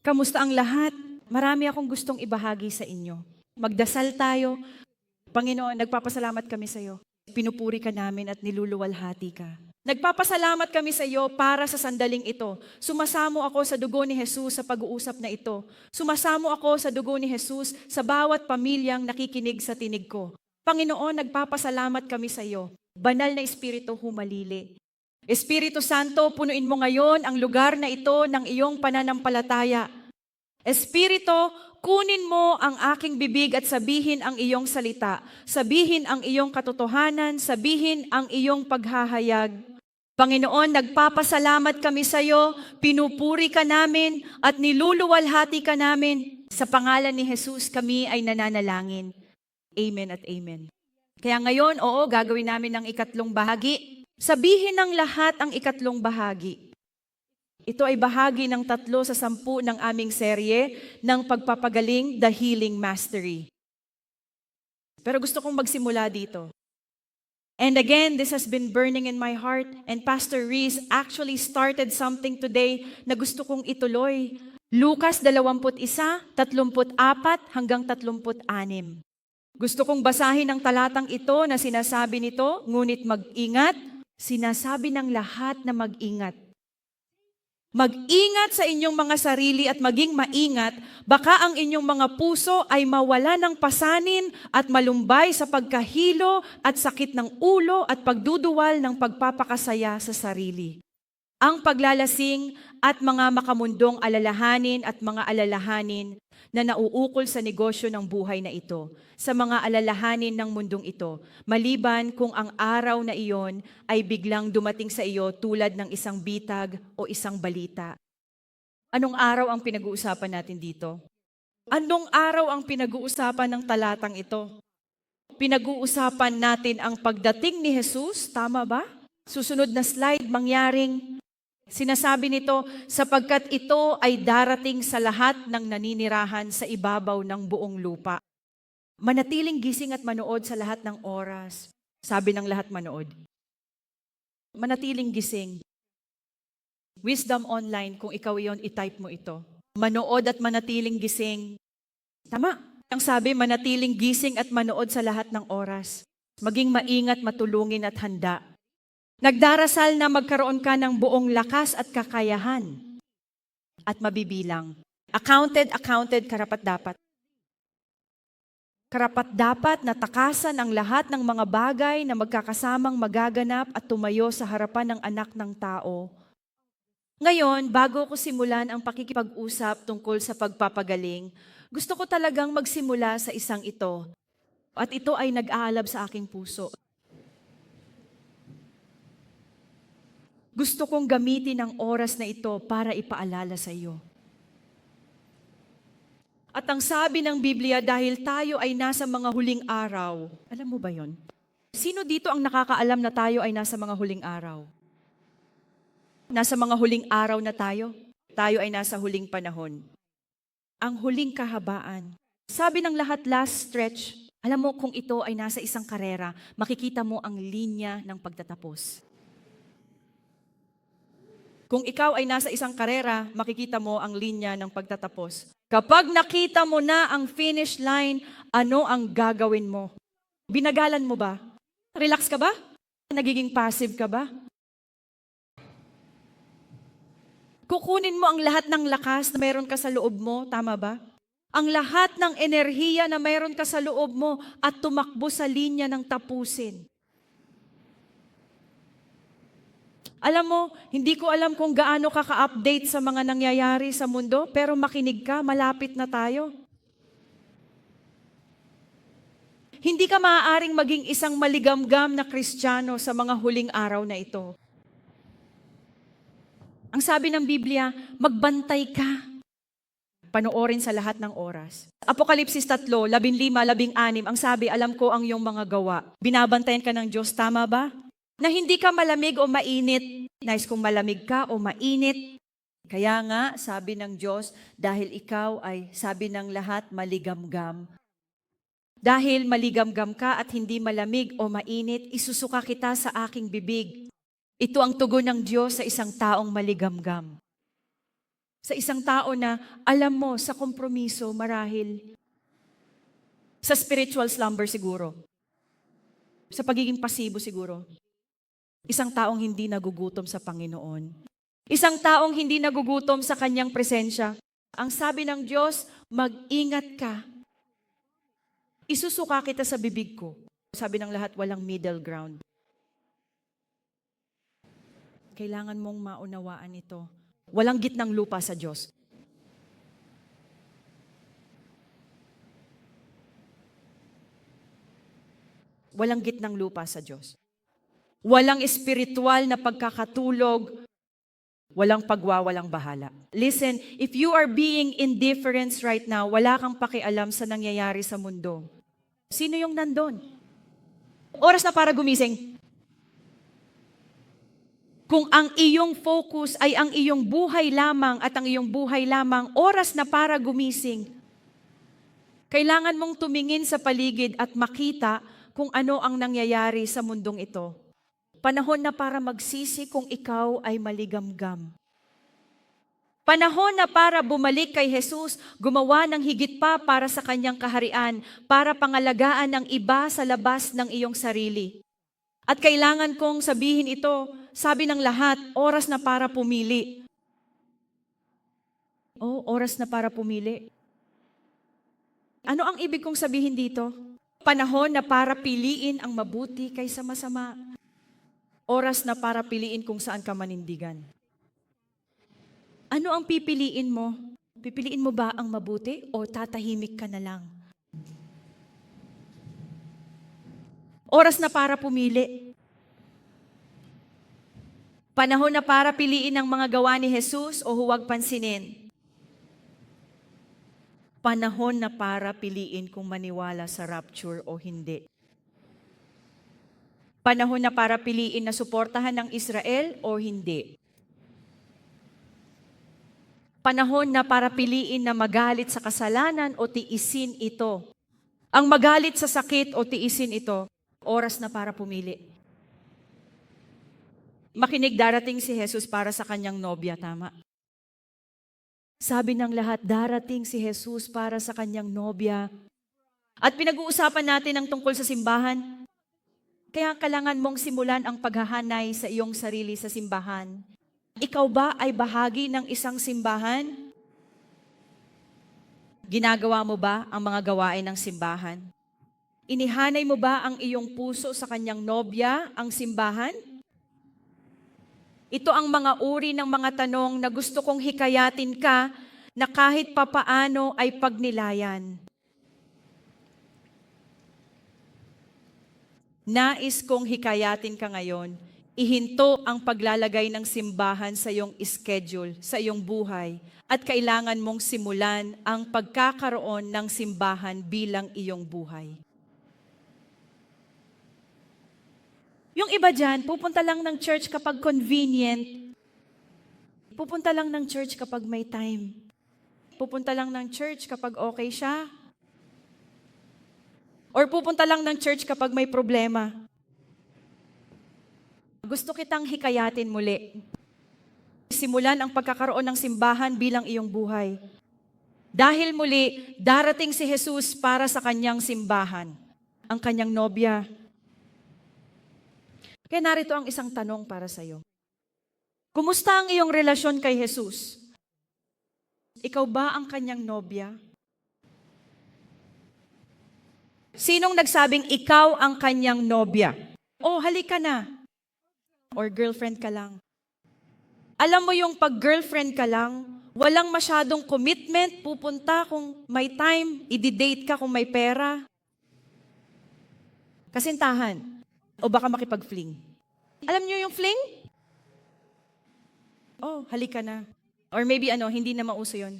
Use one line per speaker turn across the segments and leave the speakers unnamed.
Kamusta ang lahat? Marami akong gustong ibahagi sa inyo. Magdasal tayo. Panginoon, nagpapasalamat kami sa iyo. Pinupuri ka namin at niluluwalhati ka. Nagpapasalamat kami sa iyo para sa sandaling ito. Sumasamo ako sa dugo ni Jesus sa pag-uusap na ito. Sumasamo ako sa dugo ni Jesus sa bawat pamilyang nakikinig sa tinig ko. Panginoon, nagpapasalamat kami sa iyo. Banal na Espiritu, humalili. Espiritu Santo, punuin mo ngayon ang lugar na ito ng iyong pananampalataya. Espiritu, kunin mo ang aking bibig at sabihin ang iyong salita. Sabihin ang iyong katotohanan, sabihin ang iyong paghahayag. Panginoon, nagpapasalamat kami sa iyo, pinupuri ka namin at niluluwalhati ka namin. Sa pangalan ni Jesus kami ay nananalangin. Amen at amen. Kaya ngayon, gagawin namin ang ikatlong bahagi. Sabihin ng lahat ang ikatlong bahagi. Ito ay bahagi ng 3 sa 10 ng aming serye ng pagpapagaling, The Healing Mastery. Pero gusto kong magsimula dito. And again, this has been burning in my heart, and Pastor Reese actually started something today na gusto kong ituloy. Lucas 21:34 hanggang 36. Gusto kong basahin ang talatang ito na sinasabi nito, ngunit mag-ingat. Sinasabi ng lahat na mag-ingat. Mag-ingat sa inyong mga sarili at maging maingat, baka ang inyong mga puso ay mawala ng pasanin at malumbay sa pagkahilo at sakit ng ulo at pagduduwal ng pagpapakasaya sa sarili. Ang paglalasing at mga makamundong alalahanin at mga alalahanin na nauukol sa negosyo ng buhay na ito, sa mga alalahanin ng mundong ito, maliban kung ang araw na iyon ay biglang dumating sa iyo tulad ng isang bitag o isang balita. Anong araw ang pinag-uusapan natin dito? Anong araw ang pinag-uusapan ng talatang ito? Pinag-uusapan natin ang pagdating ni Jesus, tama ba? Susunod na slide, mangyaring sinasabi nito, sapagkat ito ay darating sa lahat ng naninirahan sa ibabaw ng buong lupa. Manatiling gising at manood sa lahat ng oras. Sabi ng lahat manood. Manatiling gising. Wisdom Online, kung ikaw yon, i-type mo ito. Manood at manatiling gising. Tama. Ang sabi, manatiling gising at manood sa lahat ng oras. Maging maingat, matulungin at handa. Nagdarasal na magkaroon ka ng buong lakas at kakayahan at mabibilang. Accounted, karapat-dapat. Karapat-dapat na takasan ang lahat ng mga bagay na magkakasamang magaganap at tumayo sa harapan ng anak ng tao. Ngayon, bago ko simulan ang pakikipag-usap tungkol sa pagpapagaling, gusto ko talagang magsimula sa isang ito. At ito ay nag-aalab sa aking puso. Gusto kong gamitin ang oras na ito para ipaalala sa iyo. At ang sabi ng Biblia, dahil tayo ay nasa mga huling araw, alam mo ba yon? Sino dito ang nakakaalam na tayo ay nasa mga huling araw? Nasa mga huling araw na tayo? Tayo ay nasa huling panahon. Ang huling kahabaan. Sabi ng lahat, last stretch. Alam mo, kung ito ay nasa isang karera, makikita mo ang linya ng pagtatapos. Kung ikaw ay nasa isang karera, makikita mo ang linya ng pagtatapos. Kapag nakita mo na ang finish line, ano ang gagawin mo? Binagalan mo ba? Relax ka ba? Nagiging passive ka ba? Kukunin mo ang lahat ng lakas na mayroon ka sa loob mo, tama ba? Ang lahat ng enerhiya na mayroon ka sa loob mo at tumakbo sa linya ng tapusin. Alam mo, hindi ko alam kung gaano ka ka-update sa mga nangyayari sa mundo, pero makinig ka, malapit na tayo. Hindi ka maaaring maging isang maligamgam na Kristiyano sa mga huling araw na ito. Ang sabi ng Biblia, magbantay ka. Panoorin sa lahat ng oras. Apokalipsis 3, 15, 16, ang sabi, alam ko ang iyong mga gawa. Binabantayan ka ng Diyos, tama ba? Na hindi ka malamig o mainit. Nais kung malamig ka o mainit. Kaya nga, sabi ng Diyos, dahil ikaw ay, sabi ng lahat, maligamgam. Dahil maligamgam ka at hindi malamig o mainit, isusuka kita sa aking bibig. Ito ang tugon ng Diyos sa isang taong maligamgam. Sa isang tao na alam mo sa kompromiso marahil, sa spiritual slumber siguro, sa pagiging pasibo siguro, isang taong hindi nagugutom sa Panginoon. Isang taong hindi nagugutom sa kanyang presensya. Ang sabi ng Diyos, mag-ingat ka. Isusuka kita sa bibig ko. Sabi ng lahat, walang middle ground. Kailangan mong maunawaan ito. Walang gitnang lupa sa Diyos. Walang gitnang lupa sa Diyos. Walang espiritual na pagkakatulog, walang pagwawalang bahala. Listen, if you are being indifferent right now, wala kang pakialam sa nangyayari sa mundo. Sino yung nandun? Oras na para gumising. Kung ang iyong focus ay ang iyong buhay lamang at ang iyong buhay lamang, oras na para gumising. Kailangan mong tumingin sa paligid at makita kung ano ang nangyayari sa mundong ito. Panahon na para magsisi kung ikaw ay maligamgam. Panahon na para bumalik kay Jesus, gumawa ng higit pa para sa kanyang kaharian, para pangalagaan ng iba sa labas ng iyong sarili. At kailangan kong sabihin ito, sabi ng lahat, oras na para pumili. Oh, oras na para pumili. Ano ang ibig kong sabihin dito? Panahon na para piliin ang mabuti kaysa masama. Oras na para piliin kung saan ka manindigan. Ano ang pipiliin mo? Pipiliin mo ba ang mabuti o tatahimik ka na lang? Oras na para pumili. Panahon na para piliin ang mga gawa ni Jesus o huwag pansinin. Panahon na para piliin kung maniwala sa rapture o hindi. Panahon na para piliin na suportahan ng Israel o hindi. Panahon na para piliin na magalit sa kasalanan o tiisin ito. Ang magalit sa sakit o tiisin ito, oras na para pumili. Makinig, darating si Jesus para sa kanyang nobya, tama? Sabi ng lahat, darating si Jesus para sa kanyang nobya. At pinag-uusapan natin ang tungkol sa simbahan. Kaya kailangan mong simulan ang paghahanay sa iyong sarili sa simbahan. Ikaw ba ay bahagi ng isang simbahan? Ginagawa mo ba ang mga gawain ng simbahan? Inihanay mo ba ang iyong puso sa kanyang nobya, ang simbahan? Ito ang mga uri ng mga tanong na gusto kong hikayatin ka na kahit papaano ay pagnilayan. Nais kong hikayatin ka ngayon, ihinto ang paglalagay ng simbahan sa iyong schedule, sa iyong buhay, at kailangan mong simulan ang pagkakaroon ng simbahan bilang iyong buhay. Yung iba dyan, pupunta lang ng church kapag convenient. Pupunta lang ng church kapag may time. Pupunta lang ng church kapag okay siya. Or pupunta lang ng church kapag may problema. Gusto kitang hikayatin muli. Simulan ang pagkakaroon ng simbahan bilang iyong buhay. Dahil muli, darating si Jesus para sa kanyang simbahan, ang kanyang nobya. Kaya narito ang isang tanong para sa iyo. Kumusta ang iyong relasyon kay Jesus? Ikaw ba ang kanyang nobya? Sinong nagsabing ikaw ang kanyang nobya? Oh, halika na. Or girlfriend ka lang. Alam mo yung pag-girlfriend ka lang, walang masyadong commitment, pupunta kung may time, i-date ka kung may pera. Kasintahan. O baka makipag-fling. Alam niyo yung fling? Oh, halika na. Or maybe hindi na mauso yun.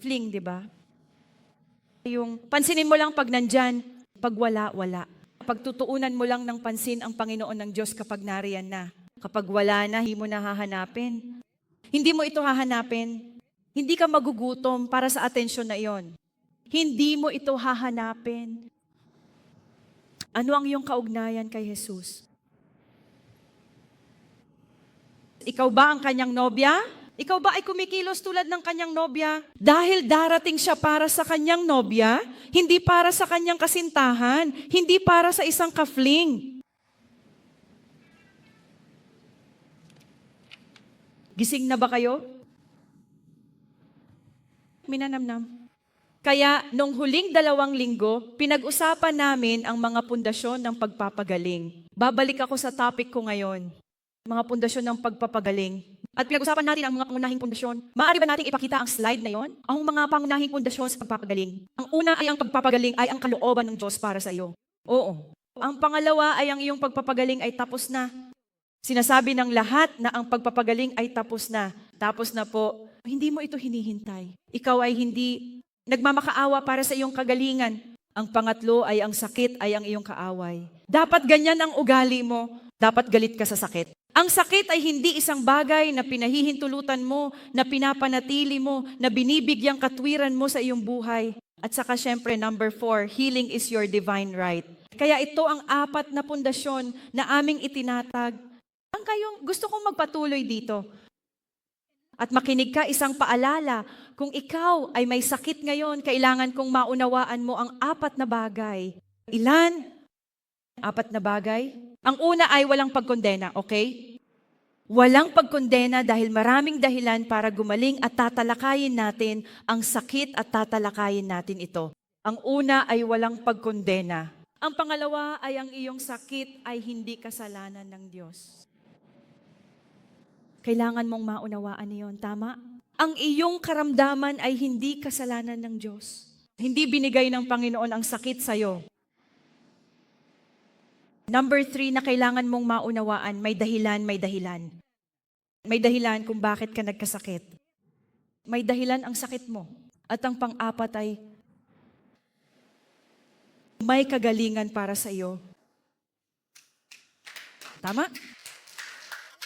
Fling, di ba? Yung pansinin mo lang pag nandyan, pag wala, wala. Pagtutuunan mo lang ng pansin ang Panginoon ng Diyos kapag nariyan na. Kapag wala na, hindi mo na hahanapin. Hindi mo ito hahanapin. Hindi ka magugutom para sa atensyon na iyon. Hindi mo ito hahanapin. Ano ang iyong kaugnayan kay Jesus? Ikaw ba ang kanyang nobya? Ikaw ba ay kumikilos tulad ng kanyang nobya? Dahil darating siya para sa kanyang nobya, hindi para sa kanyang kasintahan, hindi para sa isang kafling. Gising na ba kayo? Minanamnam. Kaya nung huling 2 linggo, pinag-usapan namin ang mga pundasyon ng pagpapagaling. Babalik ako sa topic ko ngayon, mga pundasyon ng pagpapagaling. At pinag-usapan natin ang mga pangunahing pundasyon. Maaari ba nating ipakita ang slide na yon? Ang mga pangunahing pundasyon sa pagpapagaling. Ang una ay ang pagpapagaling ay ang kalooban ng Diyos para sa iyo. Oo. Ang pangalawa ay ang iyong pagpapagaling ay tapos na. Sinasabi ng lahat na ang pagpapagaling ay tapos na. Tapos na po. Hindi mo ito hinihintay. Ikaw ay hindi nagmamakaawa para sa iyong kagalingan. Ang pangatlo ay ang sakit ay ang iyong kaaway. Dapat ganyan ang ugali mo. Dapat galit ka sa sakit. Ang sakit ay hindi isang bagay na pinahihintulutan mo, na pinapanatili mo, na binibigyang katwiran mo sa iyong buhay. At saka syempre, number 4, healing is your divine right. Kaya ito ang 4 na pundasyon na aming itinatag. Ang kayong gusto kong magpatuloy dito. At makinig ka, isang paalala, kung ikaw ay may sakit ngayon, kailangan kong maunawaan mo ang 4 na bagay. Ilan? 4 na bagay? Ang una ay walang pagkondena, okay? Walang pagkondena dahil maraming dahilan para gumaling at tatalakayin natin ang sakit at tatalakayin natin ito. Ang una ay walang pagkondena. Ang pangalawa ay ang iyong sakit ay hindi kasalanan ng Diyos. Kailangan mong maunawaan niyon, tama? Ang iyong karamdaman ay hindi kasalanan ng Diyos. Hindi binigay ng Panginoon ang sakit sa'yo. Number 3 na kailangan mong maunawaan, may dahilan, may dahilan. May dahilan kung bakit ka nagkasakit. May dahilan ang sakit mo. At ang pang-4 ay may kagalingan para sa iyo. Tama?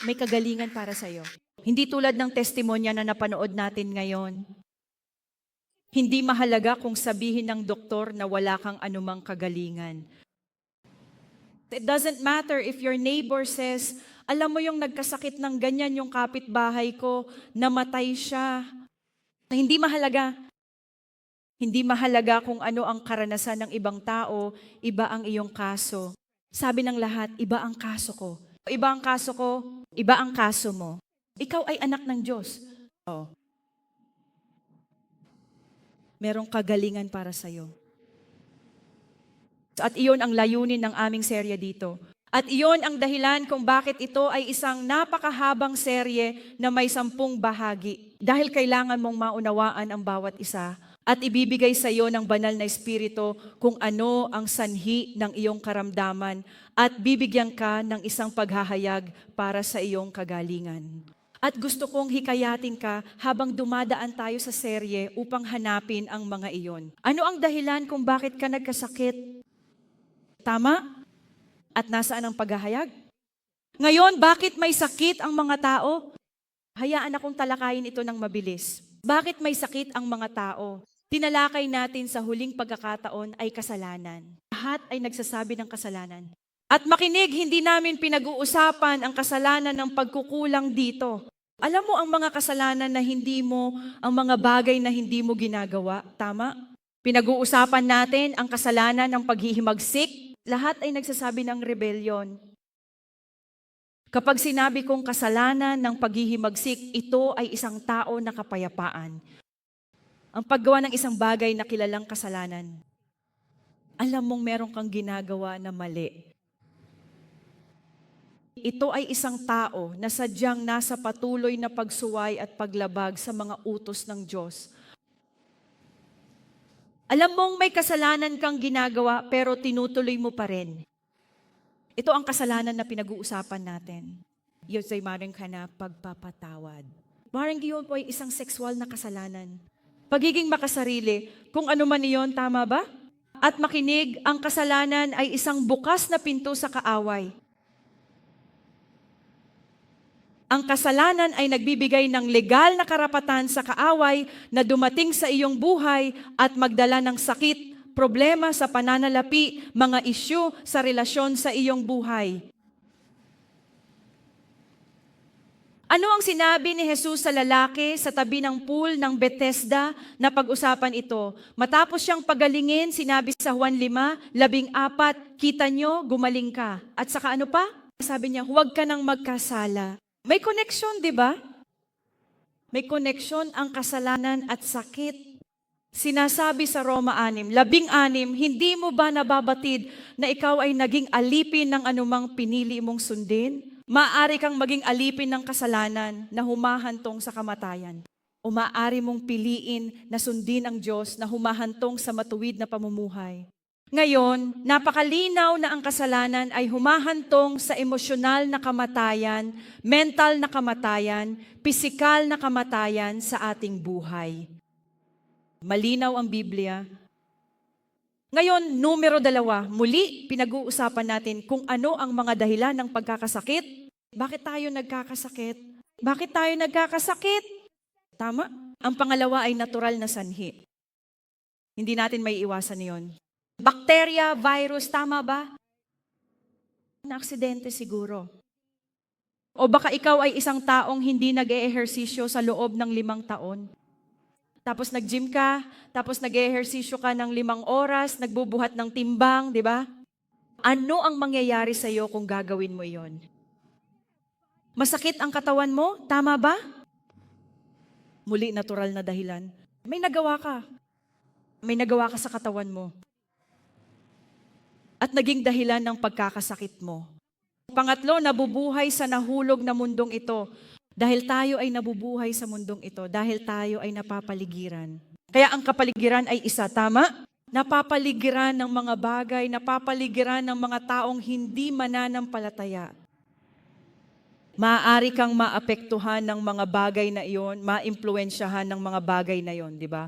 May kagalingan para sa iyo. Hindi tulad ng testimonya na napanood natin ngayon. Hindi mahalaga kung sabihin ng doktor na wala kang anumang kagalingan. It doesn't matter if your neighbor says, alam mo yung nagkasakit ng ganyan yung kapitbahay ko, namatay siya. Hindi mahalaga. Hindi mahalaga kung ano ang karanasan ng ibang tao, iba ang iyong kaso. Sabi ng lahat, iba ang kaso ko. Iba ang kaso ko, iba ang kaso mo. Ikaw ay anak ng Diyos. Oh. Merong kagalingan para sa'yo. At iyon ang layunin ng aming serye dito. At iyon ang dahilan kung bakit ito ay isang napakahabang serye na may 10 bahagi. Dahil kailangan mong maunawaan ang bawat isa at ibibigay sa iyo ng banal na Espiritu kung ano ang sanhi ng iyong karamdaman at bibigyan ka ng isang paghahayag para sa iyong kagalingan. At gusto kong hikayatin ka habang dumadaan tayo sa serye upang hanapin ang mga iyon. Ano ang dahilan kung bakit ka nagkasakit? Tama? At nasaan ang paghahayag? Ngayon, bakit may sakit ang mga tao? Hayaan akong talakayin ito ng mabilis. Bakit may sakit ang mga tao? Tinalakay natin sa huling pagkakataon ay kasalanan. Lahat ay nagsasabi ng kasalanan. At makinig, hindi namin pinag-uusapan ang kasalanan ng pagkukulang dito. Alam mo ang mga kasalanan na hindi mo, ang mga bagay na hindi mo ginagawa, tama? Pinag-uusapan natin ang kasalanan ng paghihimagsik. Lahat ay nagsasabi ng rebellion. Kapag sinabi kong kasalanan ng paghihimagsik, ito ay isang tao na kapayapaan. Ang paggawa ng isang bagay na kilalang kasalanan. Alam mong meron kang ginagawa na mali. Ito ay isang tao na sadyang nasa patuloy na pagsuway at paglabag sa mga utos ng Diyos. Alam mong may kasalanan kang ginagawa pero tinutuloy mo pa rin. Ito ang kasalanan na pinag-uusapan natin. Yun ay maring ka na pagpapatawad. Maring yun po ay isang sexual na kasalanan. Pagiging makasarili, kung ano man iyon, tama ba? At makinig, ang kasalanan ay isang bukas na pinto sa kaaway. Ang kasalanan ay nagbibigay ng legal na karapatan sa kaaway na dumating sa iyong buhay at magdala ng sakit, problema sa pananalapi, mga isyu sa relasyon sa iyong buhay. Ano ang sinabi ni Jesus sa lalaki sa tabi ng pool ng Bethesda na pag-usapan ito? Matapos siyang pagalingin, sinabi sa Juan 5:14, kita nyo, gumaling ka. At saka ano pa? Sabi niya, huwag ka nang magkasala. May connection, di ba? May connection ang kasalanan at sakit. Sinasabi sa Roma 6:16, hindi mo ba nababatid na ikaw ay naging alipin ng anumang pinili mong sundin? Maaari kang maging alipin ng kasalanan na humahantong sa kamatayan. O maaari mong piliin na sundin ang Diyos na humahantong sa matuwid na pamumuhay. Ngayon, napakalinaw na ang kasalanan ay humahantong sa emosyonal na kamatayan, mental na kamatayan, pisikal na kamatayan sa ating buhay. Malinaw ang Biblia. Ngayon, numero 2, muli pinag-uusapan natin kung ano ang mga dahilan ng pagkakasakit. Bakit tayo nagkakasakit? Bakit tayo nagkakasakit? Tama? Ang pangalawa ay natural na sanhi. Hindi natin may iwasan yon. Bakterya, virus, tama ba? Na-aksidente siguro. O baka ikaw ay isang taong hindi nag-eehersisyo sa loob ng 5 taon. Tapos nag-gym ka, tapos nag-ehersisyo ka ng 5 oras, nagbubuhat ng timbang, di ba? Ano ang mangyayari sa iyo kung gagawin mo yon? Masakit ang katawan mo, tama ba? Muli, natural na dahilan. May nagawa ka. May nagawa ka sa katawan mo. At naging dahilan ng pagkakasakit mo. Pangatlo, nabubuhay sa nahulog na mundong ito. Dahil tayo ay nabubuhay sa mundong ito, dahil tayo ay napapaligiran. Kaya ang kapaligiran ay isa, tama? Napapaligiran ng mga bagay, napapaligiran ng mga taong hindi mananampalataya. Maaari kang maapektuhan ng mga bagay na iyon, maimpluwensyahan ng mga bagay na iyon, di ba?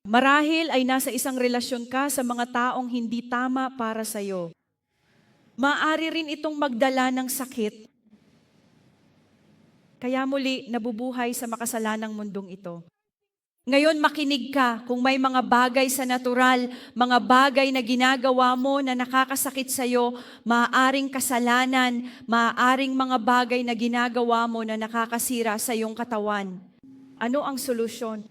Marahil ay nasa isang relasyon ka sa mga taong hindi tama para sa iyo. Maaari rin itong magdala ng sakit. Kaya muli, nabubuhay sa makasalanang mundong ito. Ngayon, makinig ka kung may mga bagay sa natural, mga bagay na ginagawa mo na nakakasakit sa iyo, maaaring kasalanan, maaaring mga bagay na ginagawa mo na nakakasira sa iyong katawan. Ano ang solusyon?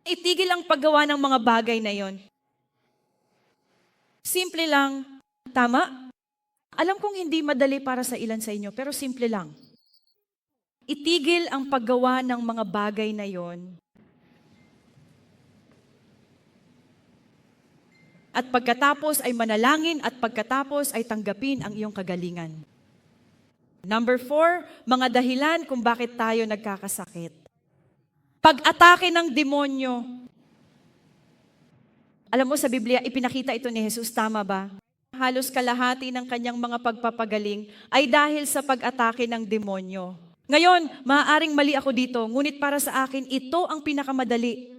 Itigil ang paggawa ng mga bagay na yon. Simple lang, tama? Alam kong hindi madali para sa ilan sa inyo, pero simple lang. Itigil ang paggawa ng mga bagay na yon. At pagkatapos ay manalangin at pagkatapos ay tanggapin ang iyong kagalingan. Number 4, mga dahilan kung bakit tayo nagkakasakit. Pag-atake ng demonyo. Alam mo sa Biblia, ipinakita ito ni Jesus, tama ba? Halos kalahati ng kanyang mga pagpapagaling ay dahil sa pag-atake ng demonyo. Ngayon, maaaring mali ako dito, ngunit para sa akin, ito ang pinakamadali.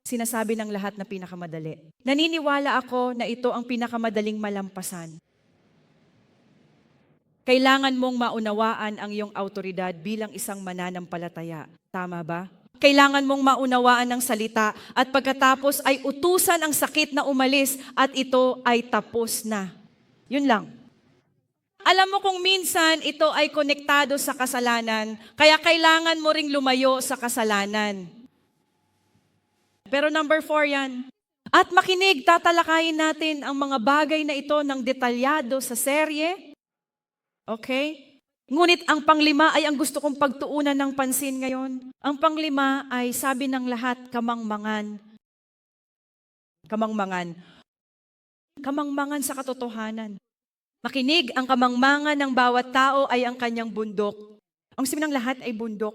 Sinasabi ng lahat na pinakamadali. Naniniwala ako na ito ang pinakamadaling malampasan. Kailangan mong maunawaan ang iyong autoridad bilang isang mananampalataya. Tama ba? Kailangan mong maunawaan ang salita at pagkatapos ay utusan ang sakit na umalis at ito ay tapos na. Yun lang. Alam mo kung minsan ito ay konektado sa kasalanan, kaya kailangan mo ring lumayo sa kasalanan. Pero number 4 yan. At makinig, tatalakayin natin ang mga bagay na ito ng detalyado sa serye. Okay? Ngunit ang panglima ay ang gusto kong pagtuunan ng pansin ngayon. Ang panglima ay sabi ng lahat, kamangmangan. Kamangmangan. Kamangmangan sa katotohanan. Makinig, ang kamangmangan ng bawat tao ay ang kanyang bundok. Ang sabi ng lahat ay bundok.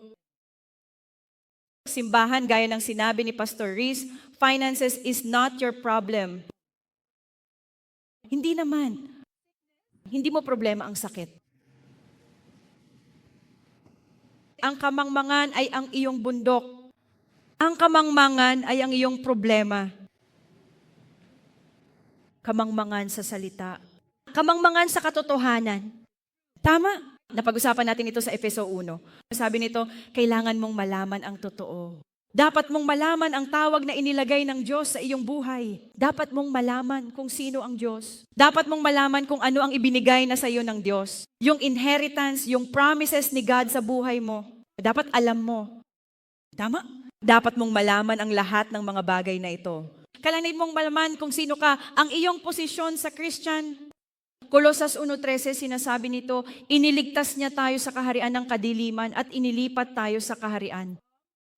Simbahan, gaya ng sinabi ni Pastor Reese, finances is not your problem. Hindi naman. Hindi mo problema ang sakit. Ang kamangmangan ay ang iyong bundok. Ang kamangmangan ay ang iyong problema. Kamangmangan sa salita. Kamangmangan sa katotohanan. Tama. Napag-usapan natin ito sa Efeso 1. Sabi nito, kailangan mong malaman ang totoo. Dapat mong malaman ang tawag na inilagay ng Diyos sa iyong buhay. Dapat mong malaman kung sino ang Diyos. Dapat mong malaman kung ano ang ibinigay na sa iyo ng Diyos. Yung inheritance, yung promises ni God sa buhay mo. Dapat alam mo. Tama? Dapat mong malaman ang lahat ng mga bagay na ito. Kailangan mong malaman kung sino ka, ang iyong posisyon sa Christian. Kolosas 1:13 sinasabi nito, iniligtas niya tayo sa kaharian ng kadiliman at inilipat tayo sa kaharian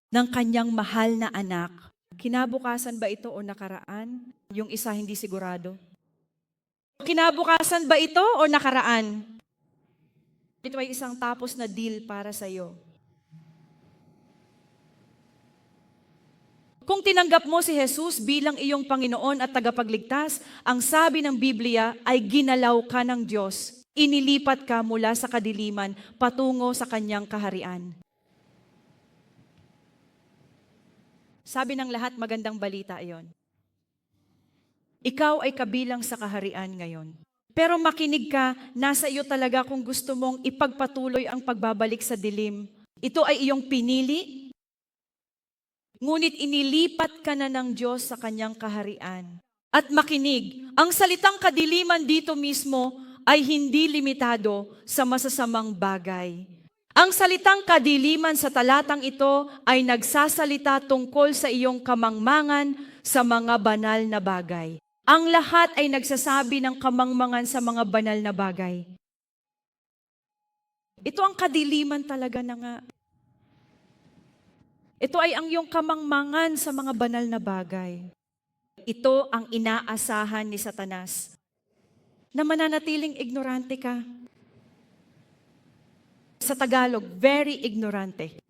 ng kanyang mahal na anak. Kinabukasan ba ito o nakaraan? Yung isa hindi sigurado. Kinabukasan ba ito o nakaraan? Ito ay isang tapos na deal para sa iyo. Kung tinanggap mo si Jesus bilang iyong Panginoon at tagapagligtas, ang sabi ng Biblia ay ginalaw ka ng Diyos. Inilipat ka mula sa kadiliman patungo sa kanyang kaharian. Sabi ng lahat, magandang balita iyon. Ikaw ay kabilang sa kaharian ngayon. Pero makinig ka, nasa iyo talaga kung gusto mong ipagpatuloy ang pagbabalik sa dilim. Ito ay iyong pinili, ngunit inilipat ka na ng Diyos sa kanyang kaharian. At makinig, ang salitang kadiliman dito mismo ay hindi limitado sa masasamang bagay. Ang salitang kadiliman sa talatang ito ay nagsasalita tungkol sa iyong kamangmangan sa mga banal na bagay. Ang lahat ay nagsasabi ng kamangmangan sa mga banal na bagay. Ito ang kadiliman talaga na nga. Ito ay ang iyong kamangmangan sa mga banal na bagay. Ito ang inaasahan ni Satanas, na mananatiling ignorante ka. Sa Tagalog, very ignorante.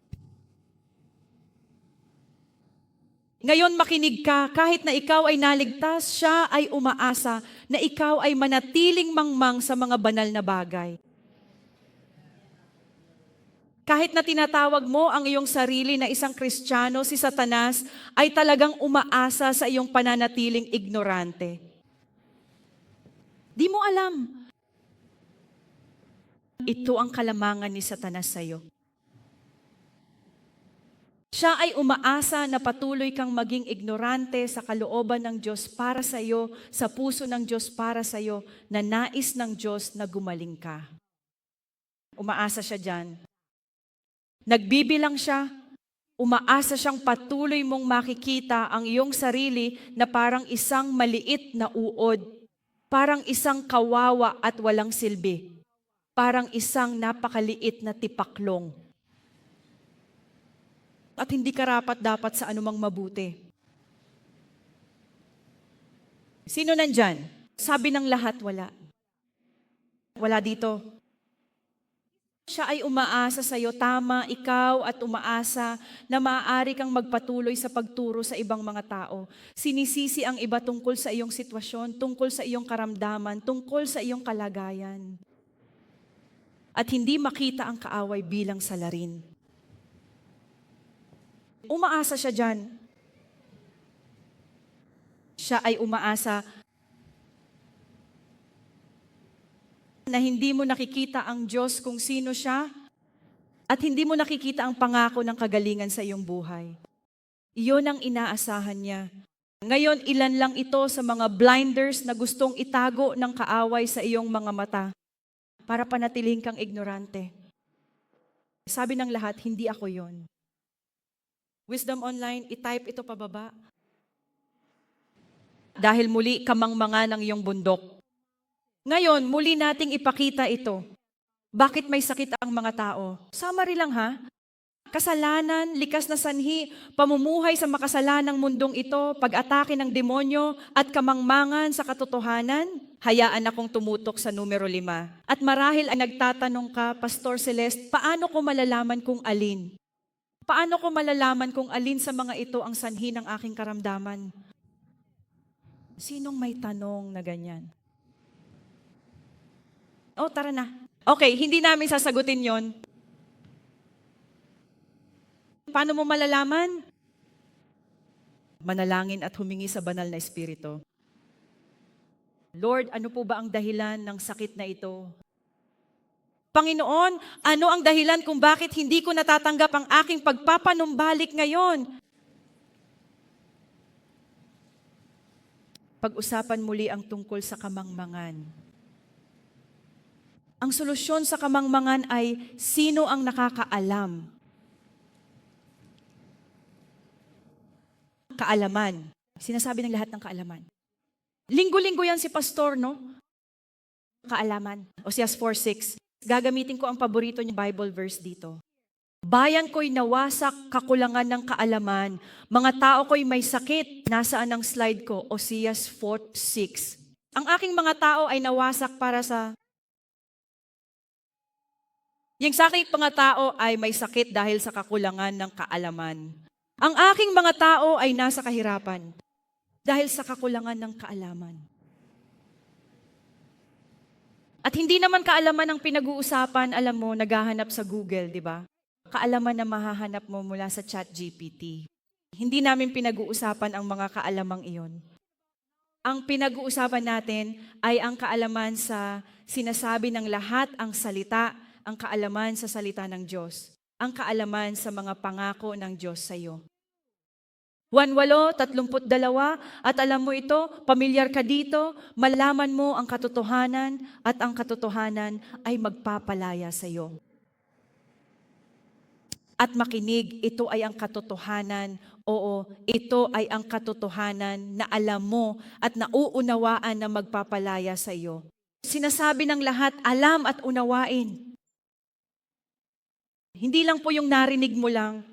Ngayon makinig ka, kahit na ikaw ay naligtas, siya ay umaasa na ikaw ay manatiling mangmang sa mga banal na bagay. Kahit na tinatawag mo ang iyong sarili na isang Kristiyano, si Satanas ay talagang umaasa sa iyong pananatiling ignorante. Di mo alam. Ito ang kalamangan ni Satanas sa iyo. Siya ay umaasa na patuloy kang maging ignorante sa kalooban ng Diyos para sa iyo, sa puso ng Diyos para sa iyo, na nais ng Diyos na gumaling ka. Umaasa siya dyan. Nagbibilang siya, umaasa siyang patuloy mong makikita ang iyong sarili na parang isang maliit na uod, parang isang kawawa at walang silbi, parang isang napakaliit na tipaklong. At hindi karapat-dapat sa anumang mabuti. Sino nandyan? Sabi ng lahat, wala. Wala dito. Siya ay umaasa sa iyo, tama, ikaw at umaasa na maaari kang magpatuloy sa pagturo sa ibang mga tao. Sinisisi ang iba tungkol sa iyong sitwasyon, tungkol sa iyong karamdaman, tungkol sa iyong kalagayan. At hindi makita ang kaaway bilang salarin. Umaasa siya dyan. Siya ay umaasa na hindi mo nakikita ang Diyos kung sino siya at hindi mo nakikita ang pangako ng kagalingan sa iyong buhay. Iyon ang inaasahan niya. Ngayon, ilan lang ito sa mga blinders na gustong itago ng kaaway sa iyong mga mata para panatiling kang ignorante. Sabi ng lahat, hindi ako yon. Wisdom Online, itype ito pababa. Dahil muli kamangmangan ng iyong bundok. Ngayon, muli nating ipakita ito. Bakit may sakit ang mga tao? Summary lang ha. Kasalanan, likas na sanhi, pamumuhay sa makasalanang mundong ito, pag-atake ng demonyo at kamangmangan sa katotohanan, hayaan akong tumutok sa numero 5. At marahil ay nagtatanong ka, Pastor Celeste, paano ko malalaman kung alin? Paano ko malalaman kung alin sa mga ito ang sanhi ng aking karamdaman? Sinong may tanong na ganyan? Tara na. Okay, hindi namin sasagutin yon. Paano mo malalaman? Manalangin at humingi sa banal na espiritu. Lord, ano po ba ang dahilan ng sakit na ito? Panginoon, ano ang dahilan kung bakit hindi ko natatanggap ang aking pagpapanumbalik ngayon? pag-usapan muli ang tungkol sa kamangmangan. Ang solusyon sa kamangmangan ay sino ang nakakaalam? Kaalaman. Sinasabi ng lahat ng kaalaman. Linggo-linggo yan si pastor, no? Kaalaman. Oseas 4:6. Gagamitin ko ang paborito niya Bible verse dito. Bayan ko'y nawasak, kakulangan ng kaalaman. Mga tao ko'y may sakit. Nasaan ang slide ko? Oseas 4:6. Ang aking mga tao ay nawasak para sa... Yung sa aking mga tao ay may sakit dahil sa kakulangan ng kaalaman. Ang aking mga tao ay nasa kahirapan dahil sa kakulangan ng kaalaman. At hindi naman kaalaman ang pinag-uusapan, alam mo, naghahanap sa Google, di ba? Kaalaman na mahahanap mo mula sa ChatGPT. Hindi namin pinag-uusapan ang mga kaalamang iyon. Ang pinag-uusapan natin ay ang kaalaman sa sinasabi ng lahat ang salita, ang kaalaman sa salita ng Diyos, ang kaalaman sa mga pangako ng Diyos sa iyo. Juan 8:32, at alam mo ito, pamilyar ka dito, malaman mo ang katotohanan at ang katotohanan ay magpapalaya sa iyo. At makinig, ito ay ang katotohanan. Oo, ito ay ang katotohanan na alam mo at nauunawaan na magpapalaya sa iyo. Sinasabi ng lahat, alam at unawain. Hindi lang po yung narinig mo lang,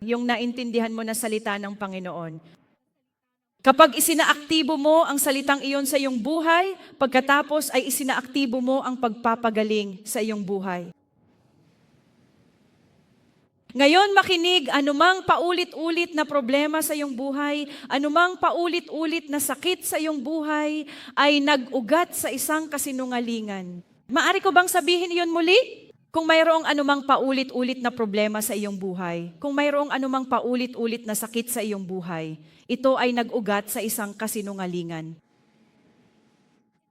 yung naintindihan mo na salita ng Panginoon. Kapag isinaaktibo mo ang salitang iyon sa iyong buhay, pagkatapos ay isinaaktibo mo ang pagpapagaling sa iyong buhay. Ngayon makinig, anumang paulit-ulit na problema sa iyong buhay, anumang paulit-ulit na sakit sa iyong buhay, ay nag-ugat sa isang kasinungalingan. Maari ko bang sabihin iyon muli? Kung mayroong anumang paulit-ulit na problema sa iyong buhay, kung mayroong anumang paulit-ulit na sakit sa iyong buhay, ito ay nag-ugat sa isang kasinungalingan.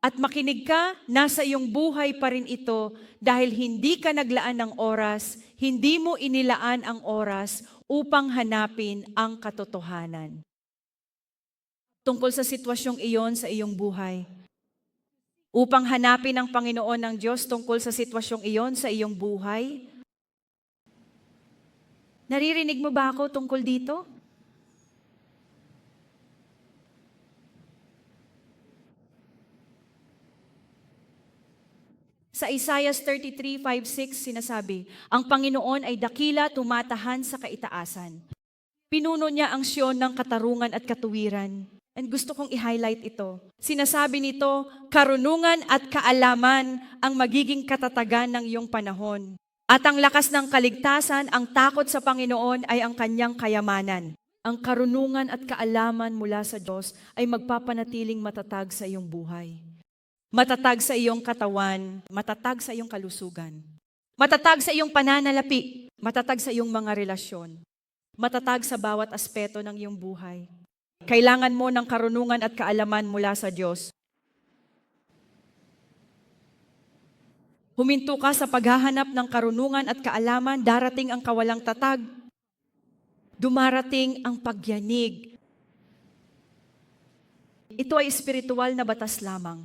At makinig ka, nasa iyong buhay pa rin ito dahil hindi ka naglaan ng oras, hindi mo inilaan ang oras upang hanapin ang katotohanan. Tungkol sa sitwasyong iyon sa iyong buhay, upang hanapin ang Panginoon ng Diyos tungkol sa sitwasyong iyon sa iyong buhay, naririnig mo ba ako tungkol dito? Sa Isaiah 33:5-6 sinasabi, ang Panginoon ay dakila, tumatahan sa kaitaasan. Pinuno niya ang Siyon ng katarungan at katuwiran. And gusto kong i-highlight ito. Sinasabi nito, karunungan at kaalaman ang magiging katatagan ng iyong panahon. At ang lakas ng kaligtasan, ang takot sa Panginoon ay ang kanyang kayamanan. Ang karunungan at kaalaman mula sa Diyos ay magpapanatiling matatag sa iyong buhay. Matatag sa iyong katawan, matatag sa iyong kalusugan. Matatag sa iyong pananalapi, matatag sa iyong mga relasyon. Matatag sa bawat aspeto ng iyong buhay. Kailangan mo ng karunungan at kaalaman mula sa Diyos. Huminto ka sa paghahanap ng karunungan at kaalaman, darating ang kawalang tatag. Dumarating ang pagyanig. Ito ay espiritual na batas lamang.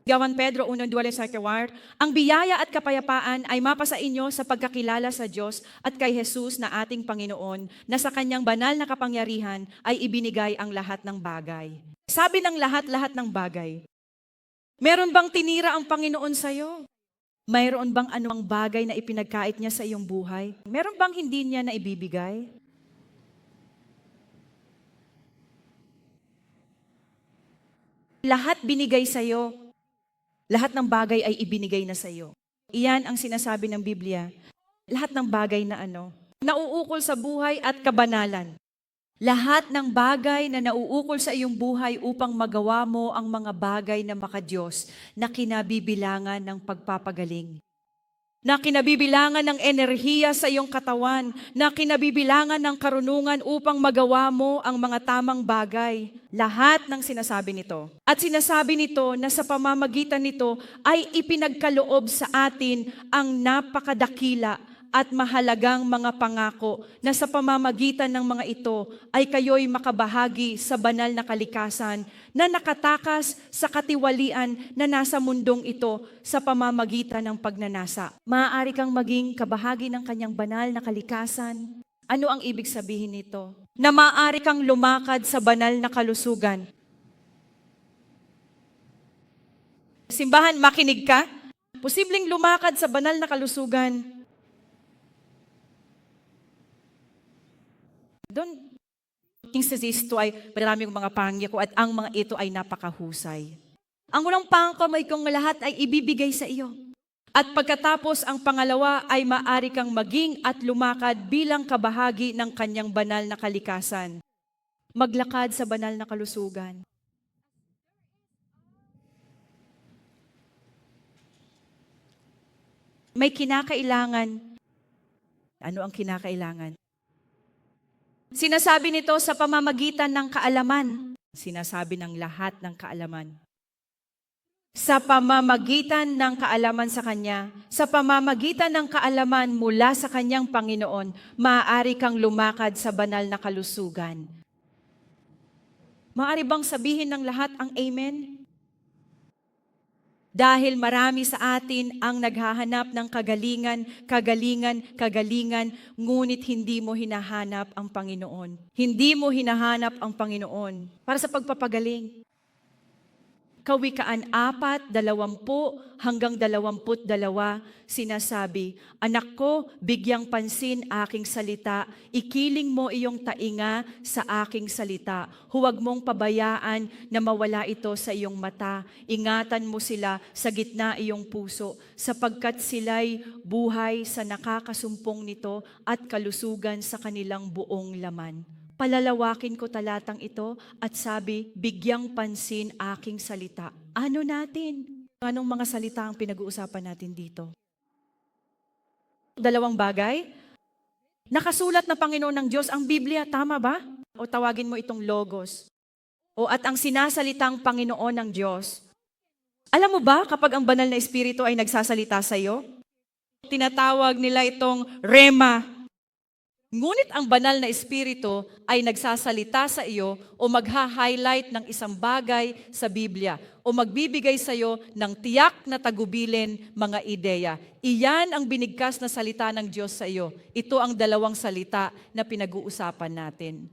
Gawan Pedro 1:2 sa kawar, ang biyaya at kapayapaan ay mapasa inyo sa pagkakilala sa Diyos at kay Jesus na ating Panginoon, na sa kanyang banal na kapangyarihan ay ibinigay ang lahat ng bagay. Sabi ng lahat-lahat ng bagay. Meron bang tinira ang Panginoon sa iyo? Mayroon bang anumang bagay na ipinagkait niya sa iyong buhay? Meron bang hindi niya na ibibigay? Lahat binigay sa iyo. Lahat ng bagay ay ibinigay na sa iyo. Iyan ang sinasabi ng Biblia. Lahat ng bagay na nauukol sa buhay at kabanalan. Lahat ng bagay na nauukol sa iyong buhay upang magawa mo ang mga bagay na makadiyos na kinabibilangan ng pagpapagaling. Na kinabibilangan ng enerhiya sa iyong katawan, na kinabibilangan ng karunungan upang magawa mo ang mga tamang bagay. Lahat ng sinasabi nito. At sinasabi nito na sa pamamagitan nito ay ipinagkaloob sa atin ang napakadakila at mahalagang mga pangako na sa pamamagitan ng mga ito ay kayo'y makabahagi sa banal na kalikasan na nakatakas sa katiwalian na nasa mundong ito sa pamamagitan ng pagnanasa. Maaari kang maging kabahagi ng kanyang banal na kalikasan. Ano ang ibig sabihin nito? Na maaari kang lumakad sa banal na kalusugan. Simbahan, makinig ka? Posibleng lumakad sa banal na kalusugan. Doon, King says ito ay maraming mga pangako at ang mga ito ay napakahusay. Ang unang pangkamay kong lahat ay ibibigay sa iyo. At pagkatapos ang pangalawa ay maaari kang maging at lumakad bilang kabahagi ng kanyang banal na kalikasan. Maglakad sa banal na kalusugan. May kinakailangan. Ano ang kinakailangan? Sinasabi nito sa pamamagitan ng kaalaman. Sinasabi ng lahat ng kaalaman. Sa pamamagitan ng kaalaman sa Kanya, sa pamamagitan ng kaalaman mula sa Kanyang Panginoon, maaari kang lumakad sa banal na kalusugan. Maaari bang sabihin ng lahat ang amen? Dahil marami sa atin ang naghahanap ng kagalingan, ngunit hindi mo hinahanap ang Panginoon. Hindi mo hinahanap ang Panginoon para sa pagpapagaling. Kawikaan 4:20 hanggang 22, sinasabi, Anak ko, bigyang pansin aking salita, ikiling mo iyong tainga sa aking salita. Huwag mong pabayaan na mawala ito sa iyong mata. Ingatan mo sila sa gitna iyong puso, sapagkat sila'y buhay sa nakakasumpong nito at kalusugan sa kanilang buong laman. Palalawakin ko talatang ito at sabi, bigyang pansin aking salita. Ano natin? Anong mga salita ang pinag-uusapan natin dito? Dalawang bagay. Nakasulat na Panginoon ng Diyos ang Biblia, tama ba? O tawagin mo itong logos. O at ang sinasalitang Panginoon ng Diyos. Alam mo ba kapag ang banal na Espiritu ay nagsasalita sa iyo? Tinatawag nila itong rema. Ngunit ang banal na Espiritu ay nagsasalita sa iyo o magha-highlight ng isang bagay sa Biblia o magbibigay sa iyo ng tiyak na tagubilin mga ideya. Iyan ang binigkas na salita ng Diyos sa iyo. Ito ang dalawang salita na pinag-uusapan natin.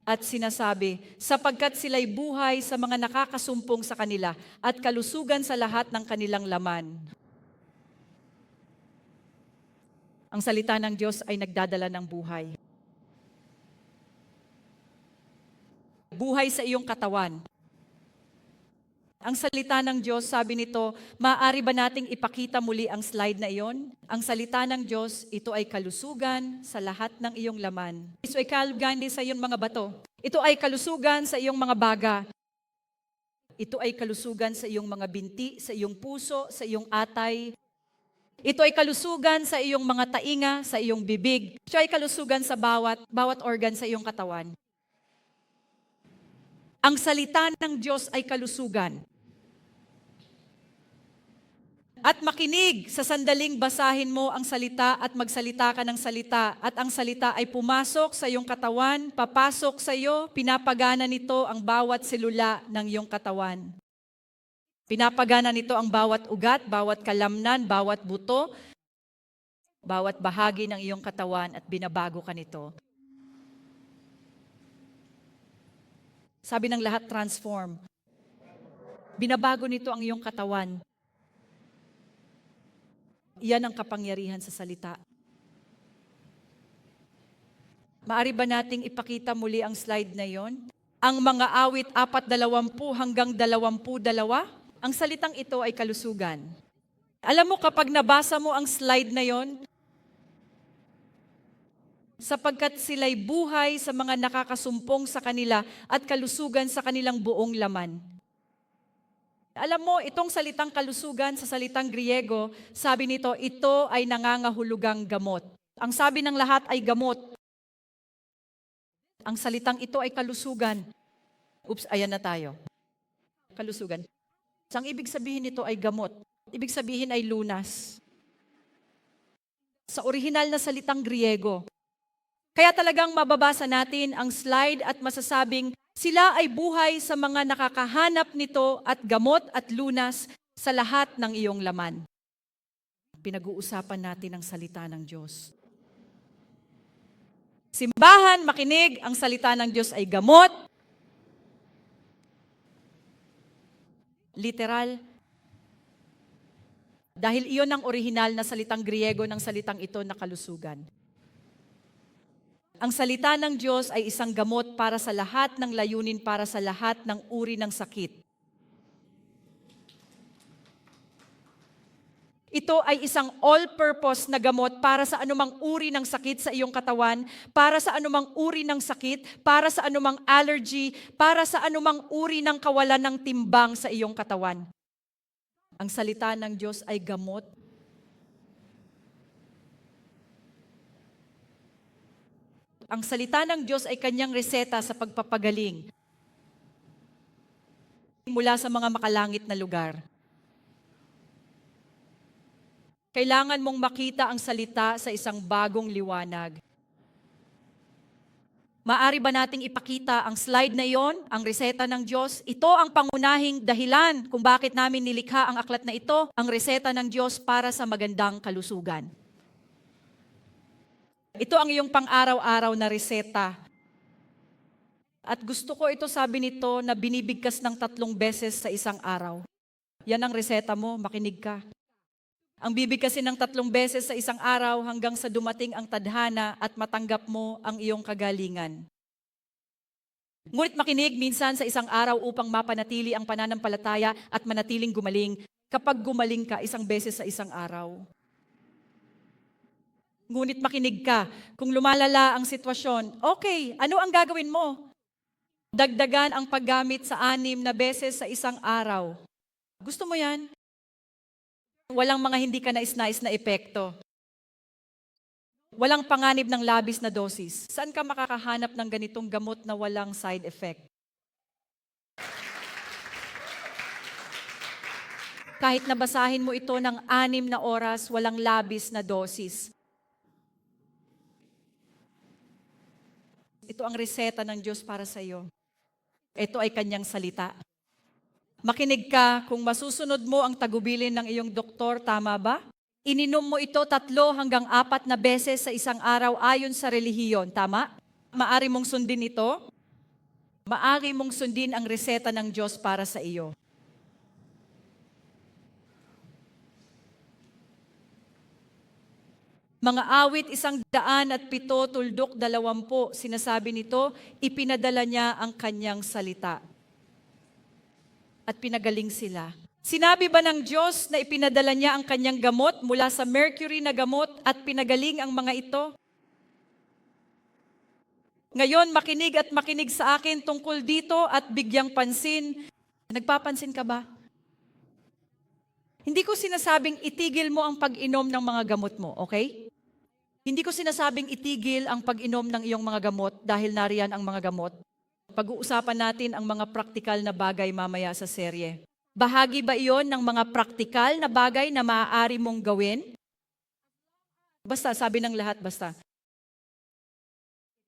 At sinasabi, sapagkat sila'y buhay sa mga nakakasumpong sa kanila at kalusugan sa lahat ng kanilang laman. Ang salita ng Diyos ay nagdadala ng buhay. Buhay sa iyong katawan. Ang salita ng Diyos, sabi nito, maaari ba nating ipakita muli ang slide na iyon? Ang salita ng Diyos, ito ay kalusugan sa lahat ng iyong laman. Ito ay kalusugan din sa iyong mga bato. Ito ay kalusugan sa iyong mga baga. Ito ay kalusugan sa iyong mga binti, sa iyong puso, sa iyong atay. Ito ay kalusugan sa iyong mga tainga, sa iyong bibig. Ito ay kalusugan sa bawat organ sa iyong katawan. Ang salita ng Diyos ay kalusugan. At makinig sa sandaling basahin mo ang salita at magsalita ka ng salita. At ang salita ay pumasok sa iyong katawan, papasok sa iyo, pinapagana nito ang bawat selula ng iyong katawan. Pinapagana nito ang bawat ugat, bawat kalamnan, bawat buto, bawat bahagi ng iyong katawan at binabago ka nito. Sabi ng lahat, transform. Binabago nito ang iyong katawan. Iyan ang kapangyarihan sa salita. Maari ba nating ipakita muli ang slide na iyon? Ang mga awit 4:20 hanggang 22. Ang salitang ito ay kalusugan. Alam mo kapag nabasa mo ang slide na yon, sapagkat sila'y buhay sa mga nakakasumpong sa kanila at kalusugan sa kanilang buong laman. Alam mo, itong salitang kalusugan sa salitang Griego, sabi nito, ito ay nangangahulugang gamot. Ang sabi ng lahat ay gamot. Ang salitang ito ay kalusugan. Oops, ayan na tayo. Kalusugan. Ang ibig sabihin nito ay gamot. Ibig sabihin ay lunas. Sa orihinal na salitang Griego. Kaya talagang mababasa natin ang slide at masasabing sila ay buhay sa mga nakakahanap nito at gamot at lunas sa lahat ng iyong laman. Pinag-uusapan natin ang salita ng Diyos. Simbahan, makinig, ang salita ng Diyos ay gamot. Literal. Dahil iyon ang orihinal na salitang Griego ng salitang ito na kalusugan. Ang salita ng Diyos ay isang gamot para sa lahat ng layunin, para sa lahat ng uri ng sakit. Ito ay isang all-purpose na gamot para sa anumang uri ng sakit sa iyong katawan, para sa anumang uri ng sakit, para sa anumang allergy, para sa anumang uri ng kawalan ng timbang sa iyong katawan. Ang salita ng Diyos ay gamot. Ang salita ng Diyos ay kanyang reseta sa pagpapagaling mula sa mga makalangit na lugar. Kailangan mong makita ang salita sa isang bagong liwanag. Maari ba nating ipakita ang slide na iyon, ang reseta ng Diyos? Ito ang pangunahing dahilan kung bakit namin nilikha ang aklat na ito, ang reseta ng Diyos para sa magandang kalusugan. Ito ang iyong pang-araw-araw na reseta. At gusto ko ito, sabi nito, na binibigkas ng 3 beses sa isang araw. Yan ang reseta mo, makinig ka. Ang bibigkasin ng 3 beses sa isang araw hanggang sa dumating ang tadhana at matanggap mo ang iyong kagalingan. Ngunit makinig minsan sa isang araw upang mapanatili ang pananampalataya at manatiling gumaling. Kapag gumaling ka, 1 beses sa isang araw. Ngunit makinig ka, kung lumalala ang sitwasyon, okay, ano ang gagawin mo? Dagdagan ang paggamit sa 6 na beses sa isang araw. Gusto mo yan? Walang mga hindi ka nais-nais na epekto. Walang panganib ng labis na dosis. Saan ka makakahanap ng ganitong gamot na walang side effect? Kahit nabasahin mo ito ng 6 na oras, walang labis na dosis. Ito ang reseta ng Diyos para sa iyo. Ito ay kanyang salita. Makinig ka, kung masusunod mo ang tagubilin ng iyong doktor, tama ba? Ininom mo ito 3 hanggang 4 na beses sa isang araw ayon sa relihiyon, tama? Maari mong sundin ito? Maari mong sundin ang reseta ng Diyos para sa iyo. Mga awit 107-20, sinasabi nito, ipinadala niya ang kanyang salita. At pinagaling sila. Sinabi ba ng Diyos na ipinadala niya ang kanyang gamot mula sa mercury na gamot at pinagaling ang mga ito? Ngayon, makinig at makinig sa akin tungkol dito at bigyang pansin. Nagpapansin ka ba? Hindi ko sinasabing itigil mo ang pag-inom ng mga gamot mo, okay? Hindi ko sinasabing itigil ang pag-inom ng iyong mga gamot dahil nariyan ang mga gamot. Pag-uusapan natin ang mga praktikal na bagay mamaya sa serye. Bahagi ba iyon ng mga praktikal na bagay na maaari mong gawin? Basta, sabi ng lahat, basta.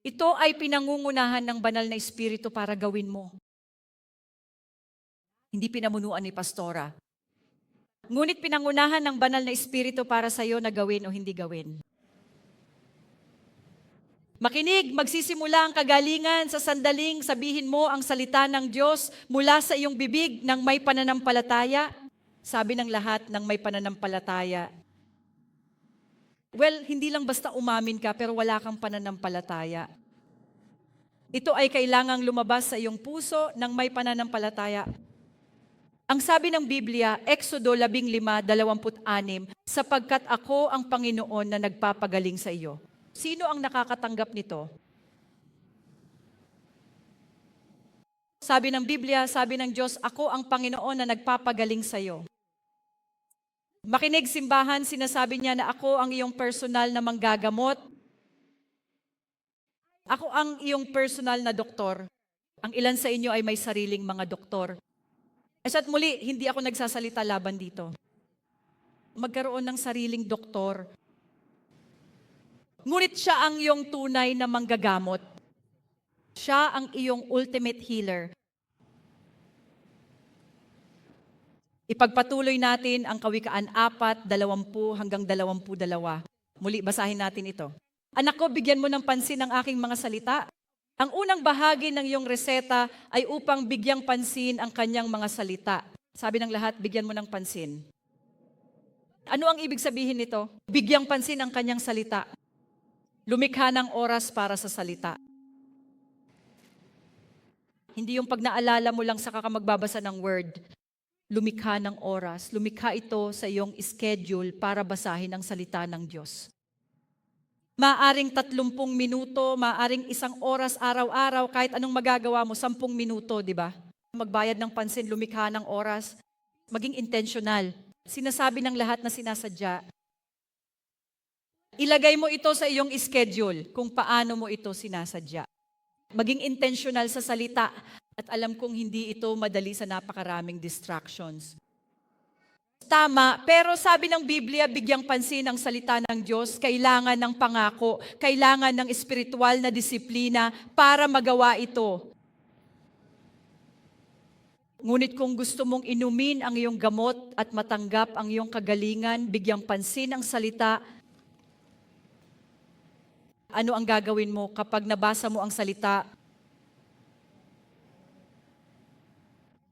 Ito ay pinangungunahan ng banal na espiritu para gawin mo. Hindi pinamunuan ni pastora. Ngunit pinangunahan ng banal na espiritu para sa iyo na gawin o hindi gawin. Makinig, magsisimula ang kagalingan sa sandaling sabihin mo ang salita ng Diyos mula sa iyong bibig ng may pananampalataya. Sabi ng lahat ng may pananampalataya. Well, hindi lang basta umamin ka pero wala kang pananampalataya. Ito ay kailangang lumabas sa iyong puso ng may pananampalataya. Ang sabi ng Biblia, Exodo 15:26, sapagkat ako ang Panginoon na nagpapagaling sa iyo. Sino ang nakakatanggap nito? Sabi ng Biblia, sabi ng Diyos, ako ang Panginoon na nagpapagaling sa iyo. Makinig simbahan, sinasabi niya na ako ang iyong personal na manggagamot. Ako ang iyong personal na doktor. Ang ilan sa inyo ay may sariling mga doktor. At muli, hindi ako nagsasalita laban dito. magkaroon ng sariling doktor. Ngunit siya ang iyong tunay na manggagamot. Siya ang iyong ultimate healer. Ipagpatuloy natin ang Kawikaan 4:20 hanggang 22. Muli, basahin natin ito. Anak ko, bigyan mo ng pansin ang aking mga salita. Ang unang bahagi ng iyong reseta ay upang bigyang pansin ang kanyang mga salita. Sabi ng lahat, bigyan mo ng pansin. Ano ang ibig sabihin nito? Bigyang pansin ang kanyang salita. Lumikha ng oras para sa salita. Hindi yung pag naalala mo lang sa kakamagbabasa ng word. Lumikha ng oras. Lumikha ito sa iyong schedule para basahin ang salita ng Diyos. Maaring 30 minuto, maaring 1 oras araw-araw, kahit anong magagawa mo, 10 minuto, di ba? Magbayad ng pansin, lumikha ng oras, maging intentional. Sinasabi ng lahat na sinasadya. Ilagay mo ito sa iyong schedule kung paano mo ito sinasadya. Maging intentional sa salita at alam kong hindi ito madali sa napakaraming distractions. Tama, pero sabi ng Biblia, bigyang pansin ang salita ng Diyos, kailangan ng pangako, kailangan ng espiritual na disiplina para magawa ito. Ngunit kung gusto mong inumin ang iyong gamot at matanggap ang iyong kagalingan, bigyang pansin ang salita, ano ang gagawin mo kapag nabasa mo ang salita?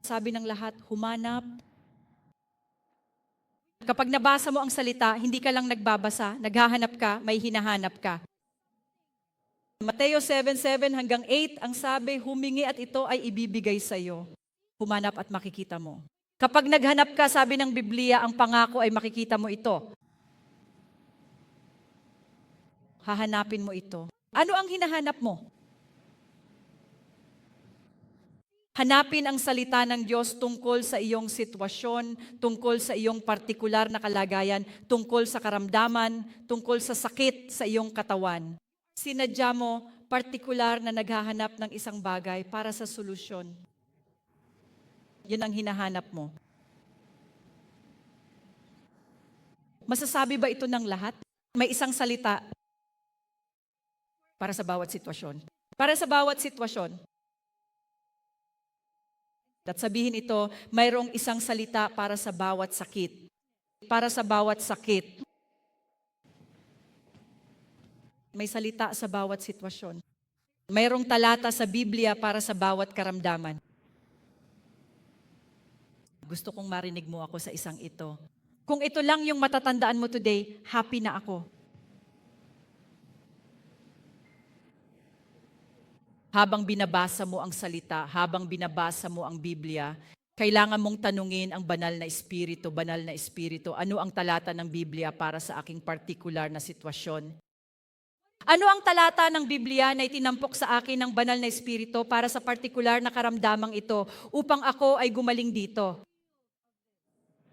Sabi ng lahat, humanap. Kapag nabasa mo ang salita, hindi ka lang nagbabasa, naghahanap ka, may hinahanap ka. Mateo 7:7 hanggang 8, ang sabi, humingi at ito ay ibibigay sa iyo. Humanap at makikita mo. Kapag naghanap ka, sabi ng Biblia, ang pangako ay makikita mo ito. Hahanapin mo ito. Ano ang hinahanap mo? Hanapin ang salita ng Diyos tungkol sa iyong sitwasyon, tungkol sa iyong partikular na kalagayan, tungkol sa karamdaman, tungkol sa sakit sa iyong katawan. Sinadya mo, partikular na naghahanap ng isang bagay para sa solusyon. Yun ang hinahanap mo. Masasabi ba ito ng lahat? May isang salita para sa bawat sitwasyon. Para sa bawat sitwasyon. At sabihin ito, mayroong isang salita para sa bawat sakit. Para sa bawat sakit. May salita sa bawat sitwasyon. Mayroong talata sa Biblia para sa bawat karamdaman. Gusto kong marinig mo ako sa isang ito. Kung ito lang yung matatandaan mo today, happy na ako. Habang binabasa mo ang salita, habang binabasa mo ang Biblia, kailangan mong tanungin ang banal na espiritu, ano ang talata ng Biblia para sa aking partikular na sitwasyon? Ano ang talata ng Biblia na itinampok sa akin ng banal na espiritu para sa partikular na karamdamang ito upang ako ay gumaling dito?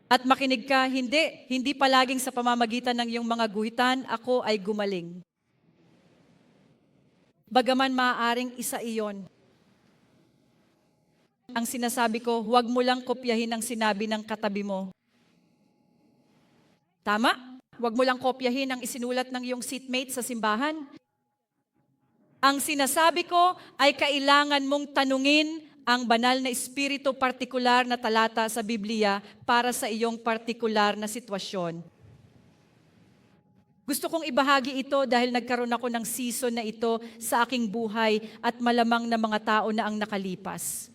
At makinig ka, hindi palaging sa pamamagitan ng iyong mga guhitan, ako ay gumaling. Bagaman maaaring isa iyon. Ang sinasabi ko, huwag mo lang kopyahin ang sinabi ng katabi mo. Tama? Huwag mo lang kopyahin ang isinulat ng iyong seatmate sa simbahan. Ang sinasabi ko ay kailangan mong tanungin ang banal na espiritu partikular na talata sa Biblia para sa iyong partikular na sitwasyon. Gusto kong ibahagi ito dahil nagkaroon ako ng season na ito sa aking buhay at malamang na mga tao na ang nakalipas.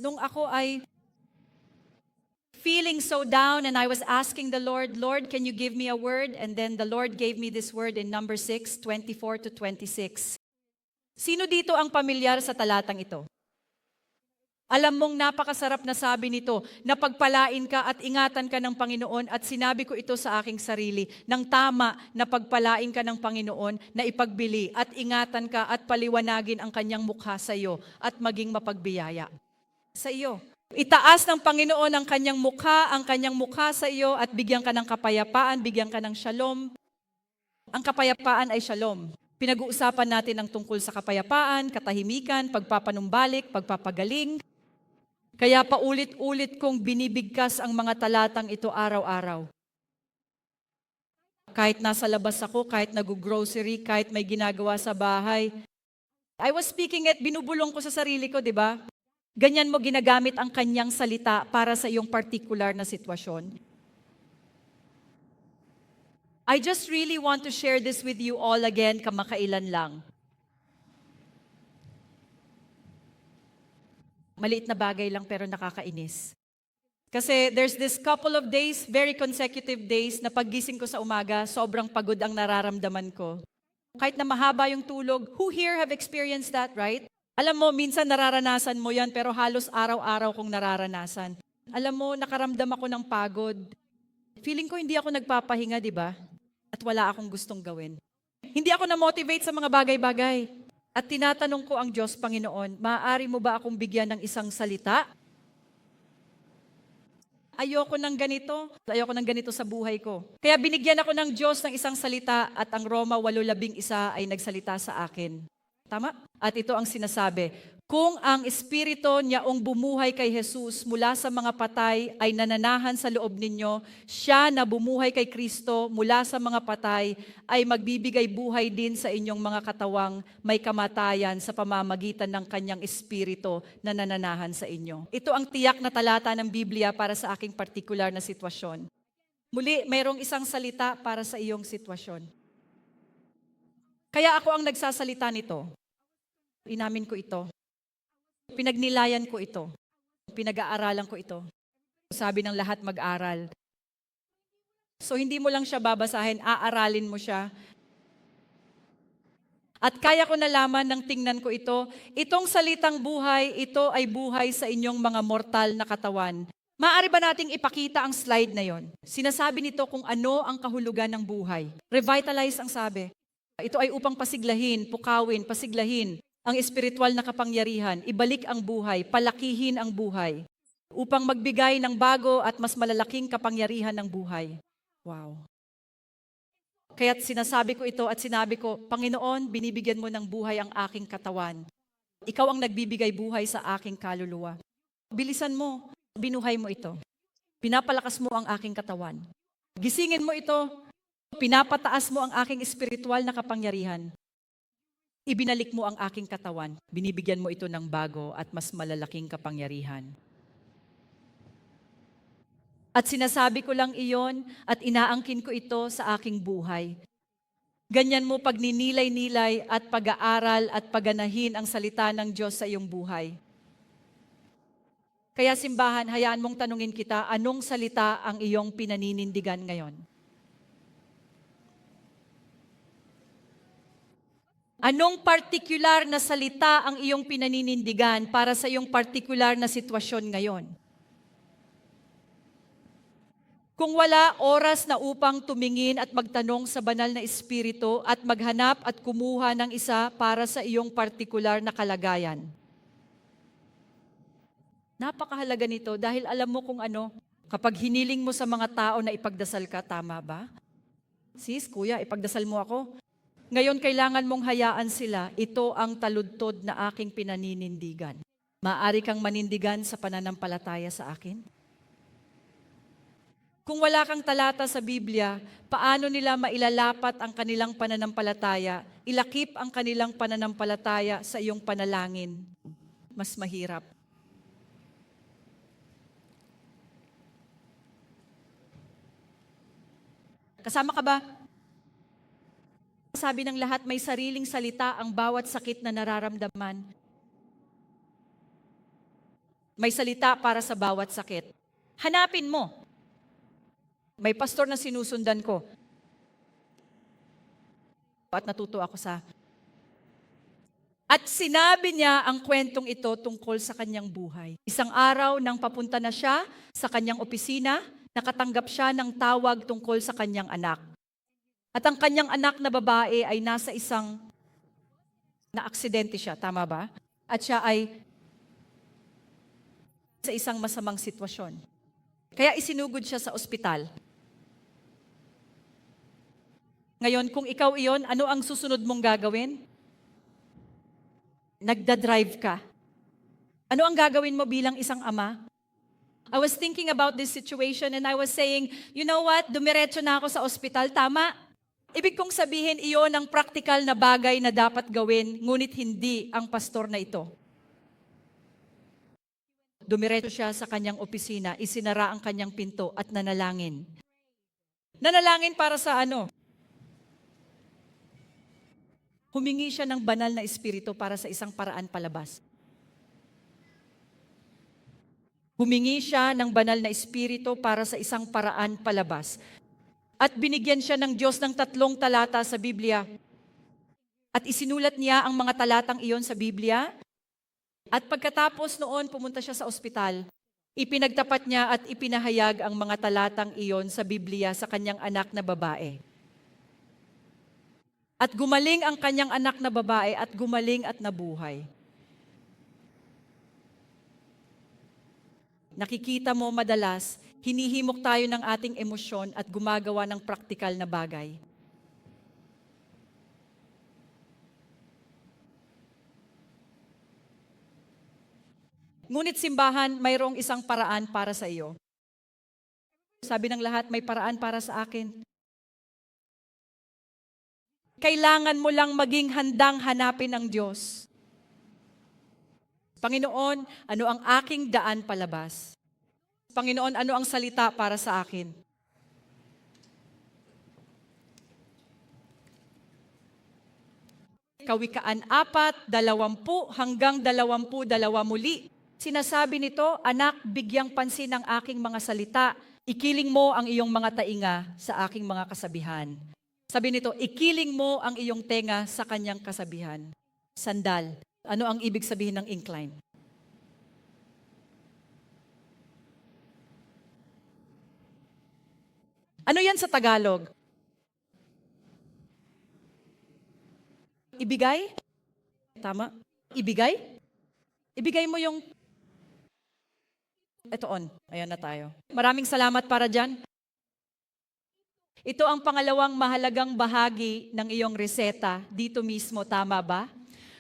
Nung ako ay feeling so down and I was asking the Lord, Lord, can you give me a word? And then the Lord gave me this word in number 6:24-26. Sino dito ang pamilyar sa talatang ito? Alam mong napakasarap na sabi nito, na pagpalain ka at ingatan ka ng Panginoon at sinabi ko ito sa aking sarili, ng tama na pagpalain ka ng Panginoon na ipagbili at ingatan ka at paliwanagin ang kanyang mukha sa iyo at maging mapagbiyaya sa iyo. Itaas ng Panginoon ang kanyang mukha sa iyo at bigyan ka ng kapayapaan, bigyan ka ng shalom. Ang kapayapaan ay shalom. Pinag-uusapan natin ang tungkol sa kapayapaan, katahimikan, pagpapanumbalik, pagpapagaling. Kaya paulit-ulit kong binibigkas ang mga talatang ito araw-araw. Kahit nasa labas ako, kahit nag-grocery, kahit may ginagawa sa bahay. I was speaking it, binubulong ko sa sarili ko, di ba? Ganyan mo ginagamit ang kanyang salita para sa iyong particular na sitwasyon. I just really want to share this with you all again, kamakailan lang. Maliit na bagay lang pero nakakainis. Kasi there's this couple of days, very consecutive days, na paggising ko sa umaga, sobrang pagod ang nararamdaman ko. Kahit na mahaba yung tulog, who here have experienced that, right? Alam mo, minsan nararanasan mo yan, pero halos araw-araw kong nararanasan. Alam mo, nakaramdam ako ng pagod. Feeling ko hindi ako nagpapahinga, di ba? At wala akong gustong gawin. Hindi ako na-motivate sa mga bagay-bagay. At tinatanong ko ang Diyos, Panginoon, maaari mo ba akong bigyan ng isang salita? Ayoko ng ganito sa buhay ko. Kaya binigyan ako ng Diyos ng isang salita at ang Roma 8:11 ay nagsalita sa akin. Tama? At ito ang sinasabi, kung ang Espiritu niyaong bumuhay kay Jesus mula sa mga patay ay nananahan sa loob ninyo, siya na bumuhay kay Kristo mula sa mga patay ay magbibigay buhay din sa inyong mga katawang may kamatayan sa pamamagitan ng kanyang Espiritu na nananahan sa inyo. Ito ang tiyak na talata ng Biblia para sa aking partikular na sitwasyon. Muli, mayroong isang salita para sa iyong sitwasyon. Kaya ako ang nagsasalita nito. Inamin ko ito. Pinagnilayan ko ito. Pinag-aaralan ko ito. Sabi ng lahat mag-aral. So hindi mo lang siya babasahin, aaralin mo siya. At kaya ko nalaman nang tingnan ko ito, itong salitang buhay, ito ay buhay sa inyong mga mortal na katawan. Maaari ba nating ipakita ang slide na yon? Sinasabi nito kung ano ang kahulugan ng buhay. Revitalize ang sabi. Ito ay upang pasiglahin, pukawin, pasiglahin ang espiritual na kapangyarihan, ibalik ang buhay, palakihin ang buhay, upang magbigay ng bago at mas malalaking kapangyarihan ng buhay. Wow. Kaya't sinasabi ko ito at sinabi ko, Panginoon, binibigyan mo ng buhay ang aking katawan. Ikaw ang nagbibigay buhay sa aking kaluluwa. Bilisan mo, binuhay mo ito. Pinapalakas mo ang aking katawan. Gisingin mo ito, pinapataas mo ang aking espiritual na kapangyarihan. Ibinalik mo ang aking katawan, binibigyan mo ito ng bago at mas malalaking kapangyarihan. At sinasabi ko lang iyon at inaangkin ko ito sa aking buhay. Ganyan mo pagninilay-nilay at pag-aaral at pagganahin ang salita ng Diyos sa iyong buhay. Kaya simbahan, hayaan mong tanungin kita, anong salita ang iyong pinaninindigan ngayon? Anong partikular na salita ang iyong pinaninindigan para sa iyong partikular na sitwasyon ngayon? Kung wala oras na upang tumingin at magtanong sa banal na espiritu at maghanap at kumuha ng isa para sa iyong partikular na kalagayan. Napakahalaga nito dahil alam mo kung ano, kapag hiniling mo sa mga tao na ipagdasal ka, tama ba? Sis, kuya, ipagdasal mo ako. Ngayon, kailangan mong hayaan sila, ito ang taludtod na aking pinaninindigan. Maaari kang manindigan sa pananampalataya sa akin? Kung wala kang talata sa Biblia, paano nila mailalapat ang kanilang pananampalataya, ilakip ang kanilang pananampalataya sa iyong panalangin? Mas mahirap. Kasama ka ba? Sabi ng lahat, may sariling salita ang bawat sakit na nararamdaman. May salita para sa bawat sakit. Hanapin mo. May pastor na sinusundan ko. At natuto ako sa... At sinabi niya ang kwentong ito tungkol sa kanyang buhay. Isang araw nang papunta na siya sa kanyang opisina, nakatanggap siya ng tawag tungkol sa kanyang anak. At ang kanyang anak na babae ay nasa isang na-aksidente siya, tama ba? At siya ay sa isang masamang sitwasyon. Kaya isinugod siya sa ospital. Ngayon, kung ikaw iyon, ano ang susunod mong gagawin? Nagda-drive ka. Ano ang gagawin mo bilang isang ama? I was thinking about this situation and I was saying, you know what, dumiretso na ako sa ospital, tama? Ibig kong sabihin, iyon ang practical na bagay na dapat gawin, ngunit hindi ang pastor na ito. Dumiretso siya sa kanyang opisina, isinara ang kanyang pinto at nanalangin. Nanalangin para sa ano? Humingi siya ng banal na espiritu para sa isang paraan palabas. Humingi siya ng banal na espiritu para sa isang paraan palabas. At binigyan siya ng Diyos ng 3 talata sa Biblia. At isinulat niya ang mga talatang iyon sa Biblia. At pagkatapos noon, pumunta siya sa ospital. Ipinagtapat niya at ipinahayag ang mga talatang iyon sa Biblia sa kanyang anak na babae. At gumaling ang kanyang anak na babae at gumaling at nabuhay. Nakikita mo madalas, hinihimok tayo ng ating emosyon at gumagawa ng praktikal na bagay. Ngunit simbahan, mayroong isang paraan para sa iyo. Sabi ng lahat, may paraan para sa akin. Kailangan mo lang maging handang hanapin ang Diyos. Panginoon, ano ang aking daan palabas? Panginoon, ano ang salita para sa akin? Kawikaan 4:20 hanggang 22 muli. Sinasabi nito, anak, bigyang pansin ang aking mga salita. Ikiling mo ang iyong mga tainga sa aking mga kasabihan. Sabi nito, ikiling mo ang iyong tenga sa kanyang kasabihan. Sandal. Ano ang ibig sabihin ng incline? Ano yan sa Tagalog? Ibigay? Tama? Ibigay? Ibigay mo yung... Ito on. Ayan na tayo. Maraming salamat para dyan. Ito ang pangalawang mahalagang bahagi ng iyong reseta dito mismo. Tama ba?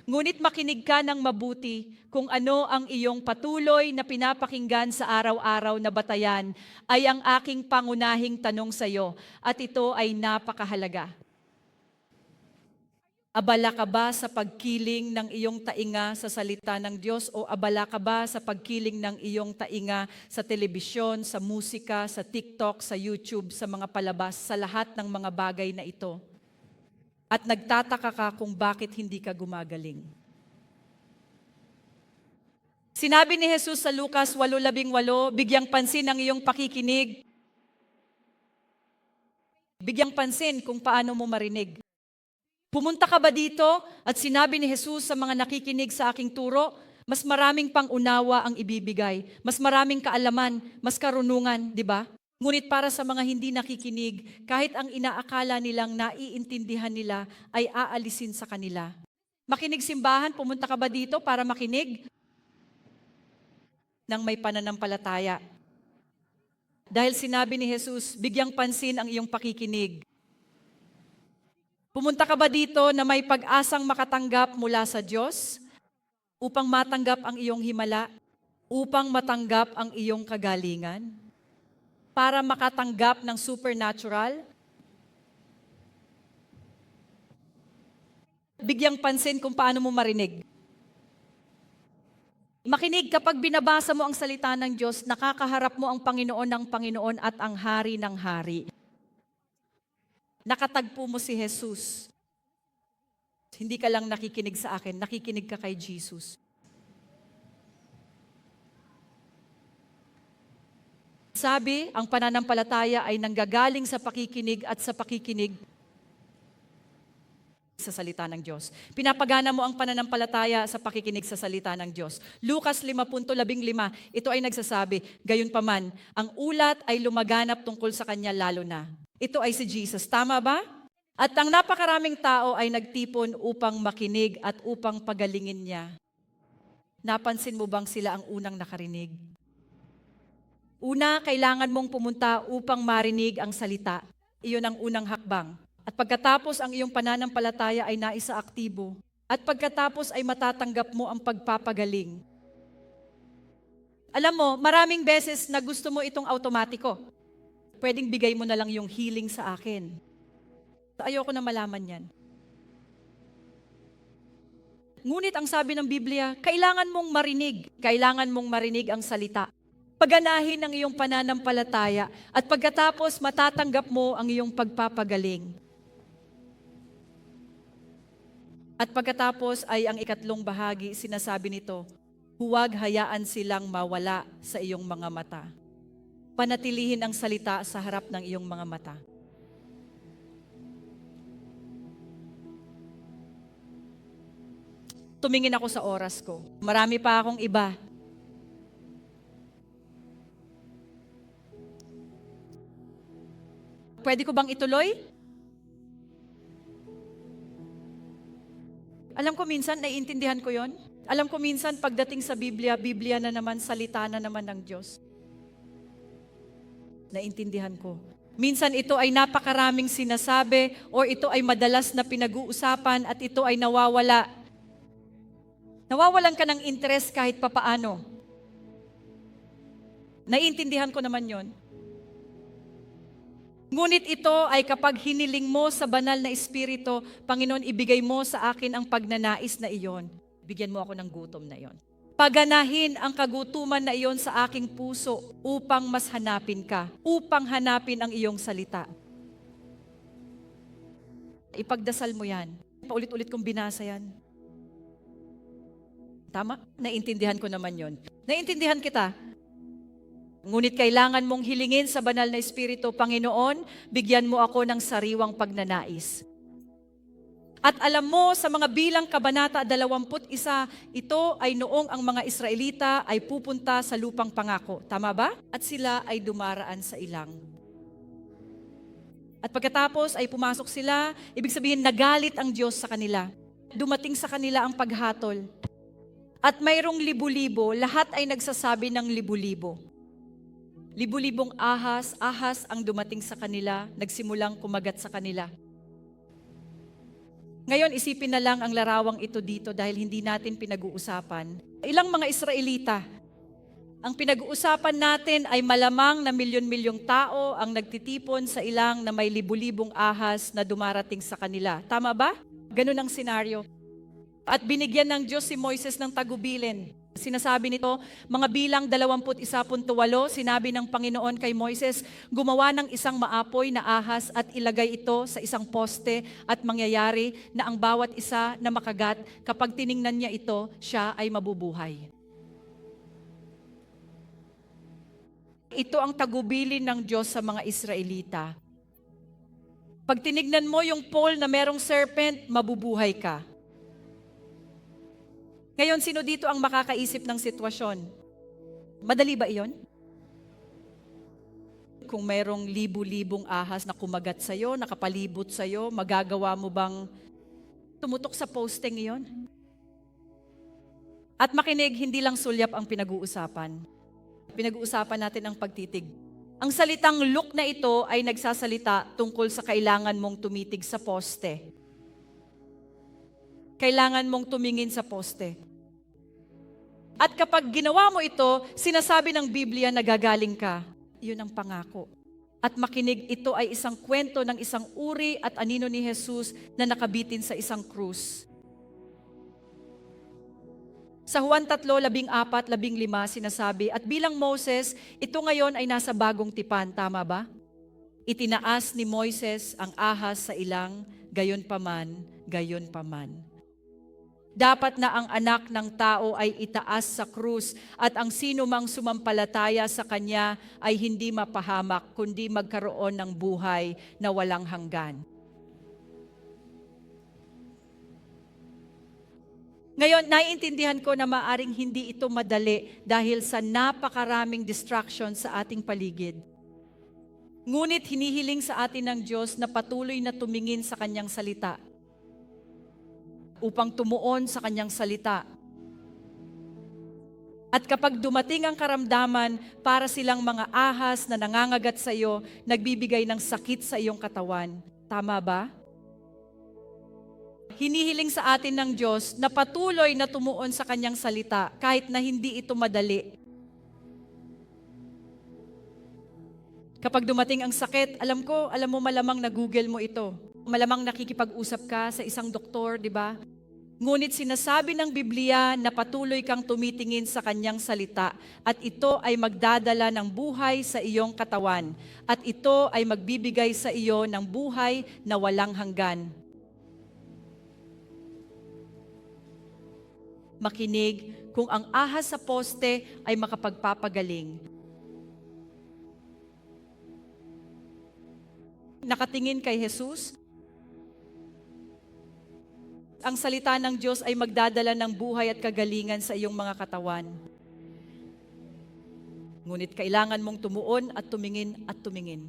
Ngunit makinig ka ng mabuti kung ano ang iyong patuloy na pinapakinggan sa araw-araw na batayan ay ang aking pangunahing tanong sa iyo at ito ay napakahalaga. Abala ka ba sa pagkiling ng iyong tainga sa salita ng Diyos o abala ka ba sa pagkiling ng iyong tainga sa telebisyon, sa musika, sa TikTok, sa YouTube, sa mga palabas, sa lahat ng mga bagay na ito? At nagtataka ka kung bakit hindi ka gumagaling. Sinabi ni Jesus sa Lucas 8:18, bigyang pansin ang iyong pakikinig. Bigyang pansin kung paano mo marinig. Pumunta ka ba dito at sinabi ni Jesus sa mga nakikinig sa aking turo, mas maraming pang-unawa ang ibibigay, mas maraming kaalaman, mas karunungan, di ba? Ngunit para sa mga hindi nakikinig, kahit ang inaakala nilang naiintindihan nila ay aalisin sa kanila. Makinig simbahan, pumunta ka ba dito para makinig? Nang may pananampalataya. Dahil sinabi ni Jesus, bigyang pansin ang iyong pakikinig. Pumunta ka ba dito na may pag-asang makatanggap mula sa Diyos upang matanggap ang iyong himala, upang matanggap ang iyong kagalingan? Para makatanggap ng supernatural? Bigyang pansin kung paano mo marinig. Makinig kapag binabasa mo ang salita ng Diyos, nakakaharap mo ang Panginoon ng Panginoon at ang Hari ng Hari. Nakatagpo mo si Jesus. Hindi ka lang nakikinig sa akin, nakikinig ka kay Jesus. Sabi, ang pananampalataya ay nanggagaling sa pakikinig at sa pakikinig sa salita ng Diyos. Pinapagana mo ang pananampalataya sa pakikinig sa salita ng Diyos. Lucas 5:15, ito ay nagsasabi, gayunpaman, ang ulat ay lumaganap tungkol sa kanya lalo na. Ito ay si Jesus. Tama ba? At ang napakaraming tao ay nagtipon upang makinig at upang pagalingin niya. Napansin mo bang sila ang unang nakarinig? Una, kailangan mong pumunta upang marinig ang salita. Iyon ang unang hakbang. At pagkatapos ang iyong pananampalataya ay naisaaktibo. At pagkatapos ay matatanggap mo ang pagpapagaling. Alam mo, maraming beses na gusto mo itong automatiko. Pwedeng bigay mo na lang yung healing sa akin. Ayoko na malaman yan. Ngunit ang sabi ng Biblia, kailangan mong marinig ang salita. Paganahin ang iyong pananampalataya at pagkatapos matatanggap mo ang iyong pagpapagaling. At pagkatapos ay ang ikatlong bahagi, sinasabi nito, huwag hayaan silang mawala sa iyong mga mata. Panatilihin ang salita sa harap ng iyong mga mata. Tumingin ako sa oras ko. Marami pa akong iba. Pwede ko bang ituloy? Alam ko minsan, naiintindihan ko yon. Alam ko minsan, pagdating sa Biblia, Biblia na naman, salita na naman ng Diyos. Naintindihan ko. Minsan ito ay napakaraming sinasabi o ito ay madalas na pinag-uusapan at ito ay nawawala. Nawawalan ka ng interest kahit papaano. Naiintindihan ko naman yon. Ngunit ito ay kapag hiniling mo sa banal na Espiritu, Panginoon, ibigay mo sa akin ang pagnanais na iyon. Bigyan mo ako ng gutom na iyon. Paganahin ang kagutuman na iyon sa aking puso upang mas hanapin ka, upang hanapin ang iyong salita. Ipagdasal mo yan. Paulit-ulit kong binasa yan. Tama? Naintindihan ko naman yon. Naintindihan kita. Ngunit kailangan mong hilingin sa banal na Espiritu, Panginoon, bigyan mo ako ng sariwang pagnanais. At alam mo, sa mga bilang kabanata 21, ito ay noong ang mga Israelita ay pupunta sa lupang pangako. Tama ba? At sila ay dumaraan sa ilang. At pagkatapos ay pumasok sila, ibig sabihin nagalit ang Diyos sa kanila. Dumating sa kanila ang paghatol. At mayroong libu-libo, lahat ay nagsasabi ng libu-libo. Libu-libong ahas ang dumating sa kanila, nagsimulang kumagat sa kanila. Ngayon, isipin na lang ang larawang ito dito dahil hindi natin pinag-uusapan. Ilang mga Israelita, ang pinag-uusapan natin ay malamang na milyon-milyong tao ang nagtitipon sa ilang na may libu-libong ahas na dumarating sa kanila. Tama ba? Ganun ang senaryo. At binigyan ng Diyos si Moises ng tagubilin. Sinasabi nito, mga bilang 21.8, sinabi ng Panginoon kay Moises, gumawa ng isang maapoy na ahas at ilagay ito sa isang poste at mangyayari na ang bawat isa na makagat, kapag tiningnan niya ito, siya ay mabubuhay. Ito ang tagubilin ng Diyos sa mga Israelita. Pag tinignan mo yung pole na merong serpent, mabubuhay ka. Ngayon, sino dito ang makakaisip ng sitwasyon? Madali ba iyon? Kung mayroong libu-libong ahas na kumagat sa'yo, nakapalibot sa'yo, magagawa mo bang tumutok sa posting iyon? At makinig, hindi lang sulyap ang pinag-uusapan. Pinag-uusapan natin ang pagtitig. Ang salitang look na ito ay nagsasalita tungkol sa kailangan mong tumitig sa poste. Kailangan mong tumingin sa poste. At kapag ginawa mo ito, sinasabi ng Biblia na gagaling ka. Iyon ang pangako. At makinig, ito ay isang kwento ng isang uri at anino ni Jesus na nakabitin sa isang krus. Sa Juan 3:14-15 sinasabi, at bilang Moses, ito ngayon ay nasa bagong tipan, tama ba? Itinaas ni Moises ang ahas sa ilang, gayon paman. Dapat na ang anak ng tao ay itaas sa krus at ang sino mang sumampalataya sa kanya ay hindi mapahamak kundi magkaroon ng buhay na walang hanggan. Ngayon, naiintindihan ko na maaring hindi ito madali dahil sa napakaraming distractions sa ating paligid. Ngunit hinihiling sa atin ng Diyos na patuloy na tumingin sa Kanyang salita upang tumuon sa Kanyang salita. At kapag dumating ang karamdaman, para silang mga ahas na nangangagat sa iyo, nagbibigay ng sakit sa iyong katawan. Tama ba? Hinihiling sa atin ng Diyos na patuloy na tumuon sa Kanyang salita kahit na hindi ito madali. Kapag dumating ang sakit, alam mo malamang na Google mo ito. Malamang nakikipag-usap ka sa isang doktor, di ba? Ngunit sinasabi ng Biblia na patuloy kang tumitingin sa kanyang salita at ito ay magdadala ng buhay sa iyong katawan at ito ay magbibigay sa iyo ng buhay na walang hanggan. Makinig kung ang ahas sa poste ay makapagpapagaling. Nakatingin kay Jesus, ang salita ng Diyos ay magdadala ng buhay at kagalingan sa iyong mga katawan. Ngunit kailangan mong tumuon at tumingin at tumingin.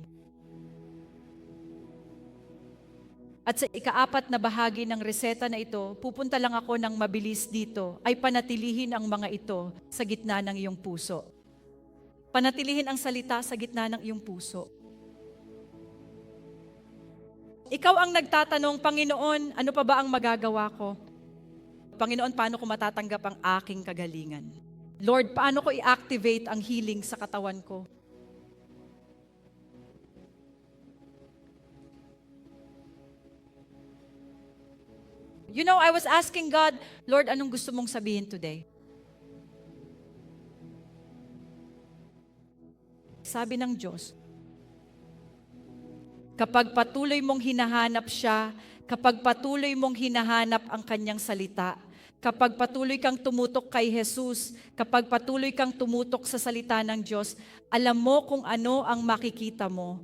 At sa ika-4 na bahagi ng reseta na ito, pupunta lang ako ng mabilis dito, ay panatilihin ang mga ito sa gitna ng iyong puso. Panatilihin ang salita sa gitna ng iyong puso. Ikaw ang nagtatanong, Panginoon, ano pa ba ang magagawa ko? Panginoon, paano ko matatanggap ang aking kagalingan? Lord, paano ko i-activate ang healing sa katawan ko? You know, I was asking God, Lord, anong gusto mong sabihin today? Sabi ng Diyos, kapag patuloy mong hinahanap siya, kapag patuloy mong hinahanap ang kanyang salita, kapag patuloy kang tumutok kay Jesus, kapag patuloy kang tumutok sa salita ng Diyos, alam mo kung ano ang makikita mo.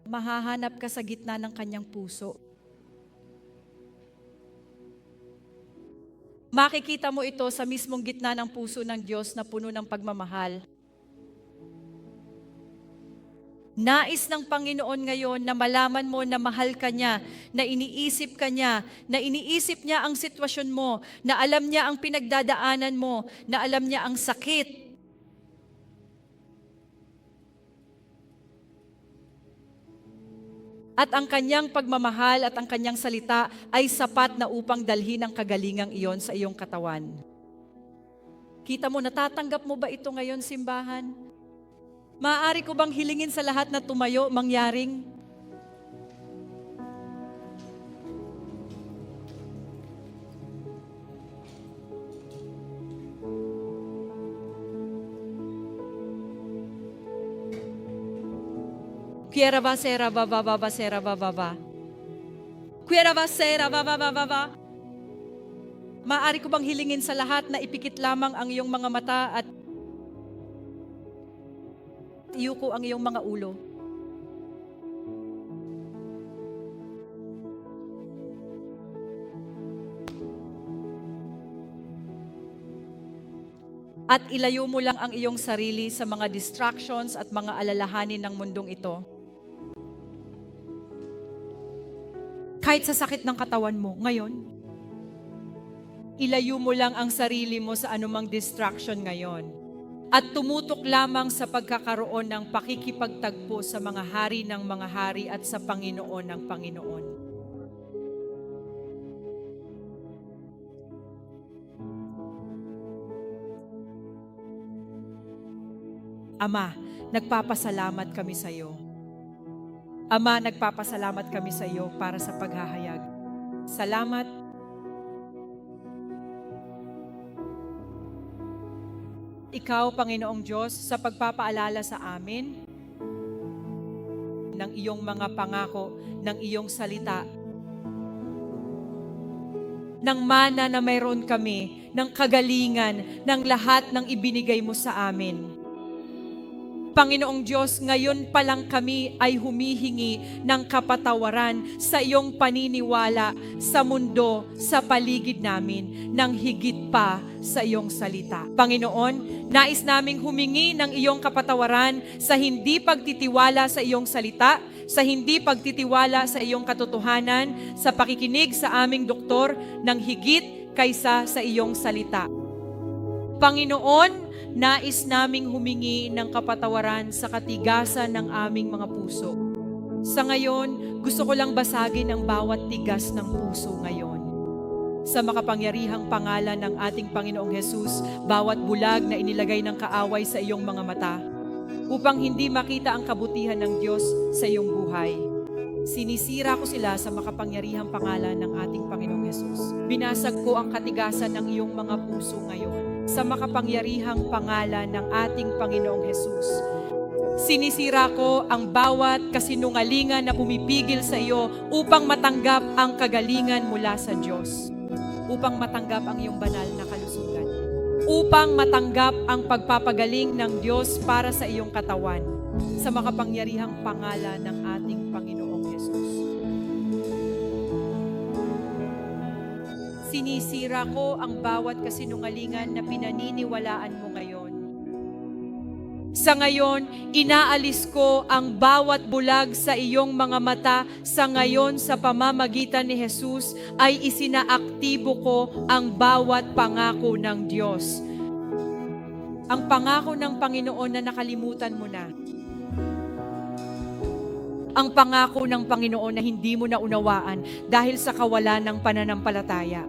Mahahanap ka sa gitna ng kanyang puso. Makikita mo ito sa mismong gitna ng puso ng Diyos na puno ng pagmamahal. Nais ng Panginoon ngayon na malaman mo na mahal ka niya, na iniisip ka niya, na iniisip niya ang sitwasyon mo, na alam niya ang pinagdadaanan mo, na alam niya ang sakit. At ang kanyang pagmamahal at ang kanyang salita ay sapat na upang dalhin ang kagalingang iyon sa iyong katawan. Kita mo, natatanggap mo ba ito ngayon, simbahan? Maaari ko bang hilingin sa lahat na tumayo, mangyaring? Quiera va sera va va va va sera va va va. Quiera va sera va va va va va. Maaari ko bang hilingin sa lahat na ipikit lamang ang iyong mga mata at iyuko ang iyong mga ulo. At ilayo mo lang ang iyong sarili sa mga distractions at mga alalahanin ng mundong ito. Kahit sa sakit ng katawan mo, ngayon, ilayo mo lang ang sarili mo sa anumang distraction ngayon. At tumutok lamang sa pagkakaroon ng pakikipagtagpo sa mga hari ng mga hari at sa Panginoon ng Panginoon. Ama, nagpapasalamat kami sa iyo. Ama, nagpapasalamat kami sa iyo para sa paghahayag. Salamat. Ikaw, Panginoong Diyos, sa pagpapaalala sa amin ng iyong mga pangako, ng iyong salita, ng mana na mayroon kami, ng kagalingan, ng lahat ng ibinigay mo sa amin. Panginoong Diyos, ngayon pa lang kami ay humihingi ng kapatawaran sa iyong paniniwala sa mundo, sa paligid namin, ng higit pa sa iyong salita. Panginoon, nais naming humingi ng iyong kapatawaran sa hindi pagtitiwala sa iyong salita, sa hindi pagtitiwala sa iyong katotohanan, sa pakikinig sa aming doktor ng higit kaysa sa iyong salita. Panginoon, nais naming humingi ng kapatawaran sa katigasan ng aming mga puso. Sa ngayon, gusto ko lang basagin ang bawat tigas ng puso ngayon. sa makapangyarihang pangalan ng ating Panginoong Hesus, bawat bulag na inilagay ng kaaway sa iyong mga mata, upang hindi makita ang kabutihan ng Diyos sa iyong buhay. Sinisira ko sila sa makapangyarihang pangalan ng ating Panginoong Hesus. Binasag ko ang katigasan ng iyong mga puso ngayon sa makapangyarihang pangalan ng ating Panginoong Hesus. Sinisira ko ang bawat kasinungalingan na pumipigil sa iyo upang matanggap ang kagalingan mula sa Diyos, upang matanggap ang iyong banal na kalusugan, upang matanggap ang pagpapagaling ng Diyos para sa iyong katawan sa makapangyarihang pangalan ng ating Panginoong Hesus. Sinisira ko ang bawat kasinungalingan na pinaniniwalaan mo ngayon. Sa ngayon, inaalis ko ang bawat bulag sa iyong mga mata. Sa ngayon, sa pamamagitan ni Jesus, ay isinaaktibo ko ang bawat pangako ng Diyos. Ang pangako ng Panginoon na nakalimutan mo na. Ang pangako ng Panginoon na hindi mo naunawaan dahil sa kawalan ng pananampalataya.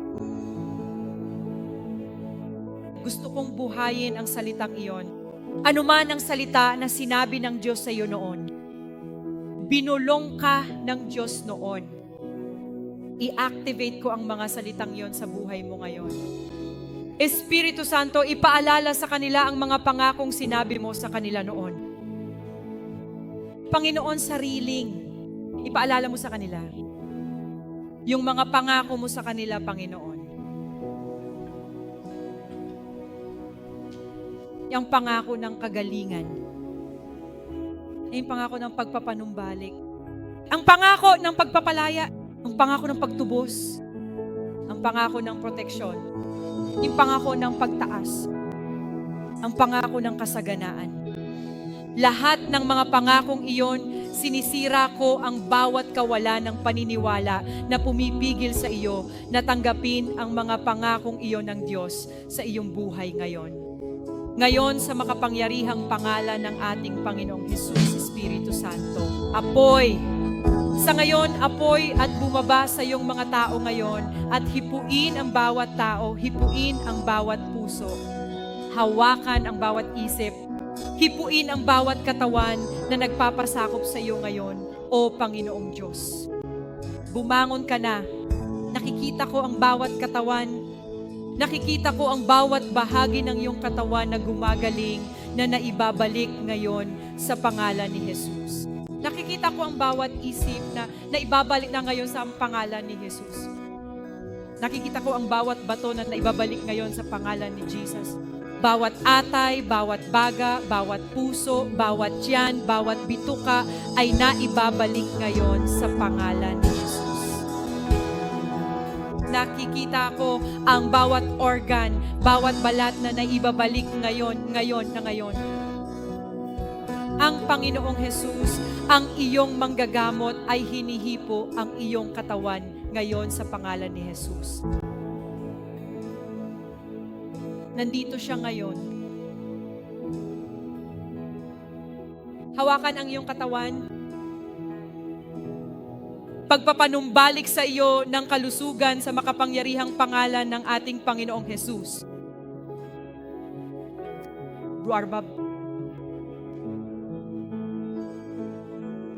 Gusto kong buhayin ang salitang iyon. Ano man ang salita na sinabi ng Diyos sa iyo noon, binulong ka ng Diyos noon. I-activate ko ang mga salitang iyon sa buhay mo ngayon. Espiritu Santo, ipaalala sa kanila ang mga pangakong sinabi mo sa kanila noon. Panginoon, sariling, ipaalala mo sa kanila yung mga pangako mo sa kanila, Panginoon. Yung pangako ng kagalingan. Yung pangako ng pagpapanumbalik. Ang pangako ng pagpapalaya. Ang pangako ng pagtubos. Ang pangako ng proteksyon. Yung pangako ng pagtaas. Ang pangako ng kasaganaan. Lahat ng mga pangakong iyon, sinisira ko ang bawat kawalan ng paniniwala na pumipigil sa iyo na tanggapin ang mga pangakong iyon ng Diyos sa iyong buhay ngayon. Ngayon, sa makapangyarihang pangalan ng ating Panginoong Hesus, Espiritu Santo, apoy. Sa ngayon, apoy at bumaba sa iyong mga tao ngayon at hipuin ang bawat tao, hipuin ang bawat puso, hawakan ang bawat isip, hipuin ang bawat katawan na nagpapasakop sa iyo ngayon, o Panginoong Diyos. Bumangon ka na. Nakikita ko ang bawat katawan. Nakikita ko ang bawat bahagi ng iyong katawan na gumagaling, na naibabalik ngayon sa pangalan ni Jesus. Nakikita ko ang bawat isip na naibabalik na ngayon sa pangalan ni Jesus. Nakikita ko ang bawat bato na naibabalik ngayon sa pangalan ni Jesus. Bawat atay, bawat baga, bawat puso, bawat tiyan, bawat bituka ay naibabalik ngayon sa pangalan ni Jesus. Nakikita ko ang bawat organ, bawat balat na naibabalik ngayon. Ang Panginoong Jesus, ang iyong manggagamot ay hinihipo ang iyong katawan ngayon sa pangalan ni Jesus. Nandito siya ngayon. Hawakan ang iyong katawan. Pagpapanumbalik sa iyo ng kalusugan sa makapangyarihang pangalan ng ating Panginoong Jesus. Ruarbab.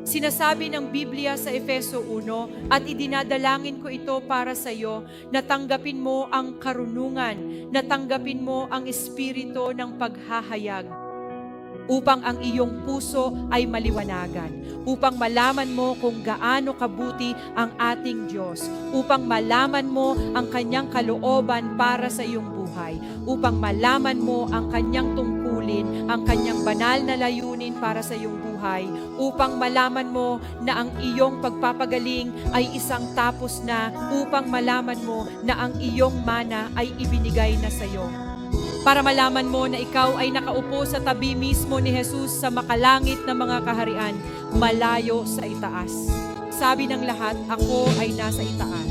Sinasabi ng Biblia sa Efeso 1, at idinadalangin ko ito para sa iyo, na tanggapin mo ang karunungan, na tanggapin mo ang espiritu ng paghahayag, upang ang iyong puso ay maliwanagan, upang malaman mo kung gaano kabuti ang ating Diyos, upang malaman mo ang kanyang kalooban para sa iyong buhay, upang malaman mo ang kanyang tungkulin, ang kanyang banal na layunin para sa iyong buhay, upang malaman mo na ang iyong pagpapagaling ay isang tapos na, upang malaman mo na ang iyong mana ay ibinigay na sa iyo. Para malaman mo na ikaw ay nakaupo sa tabi mismo ni Jesus sa makalangit na mga kaharian, malayo sa itaas. Sabi ng lahat, ako ay nasa itaas.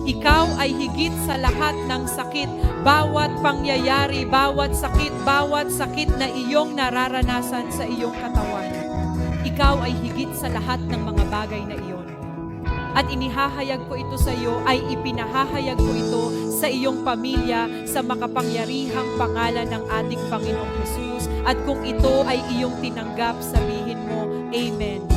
Ikaw ay higit sa lahat ng sakit, bawat pangyayari, bawat sakit na iyong nararanasan sa iyong katawan. Ikaw ay higit sa lahat ng mga bagay na iyon. at inihahayag ko ito sa iyo, ay ipinahahayag ko ito sa iyong pamilya sa makapangyarihang pangalan ng ating Panginoong Jesus. At kung ito ay iyong tinanggap, sabihin mo, Amen.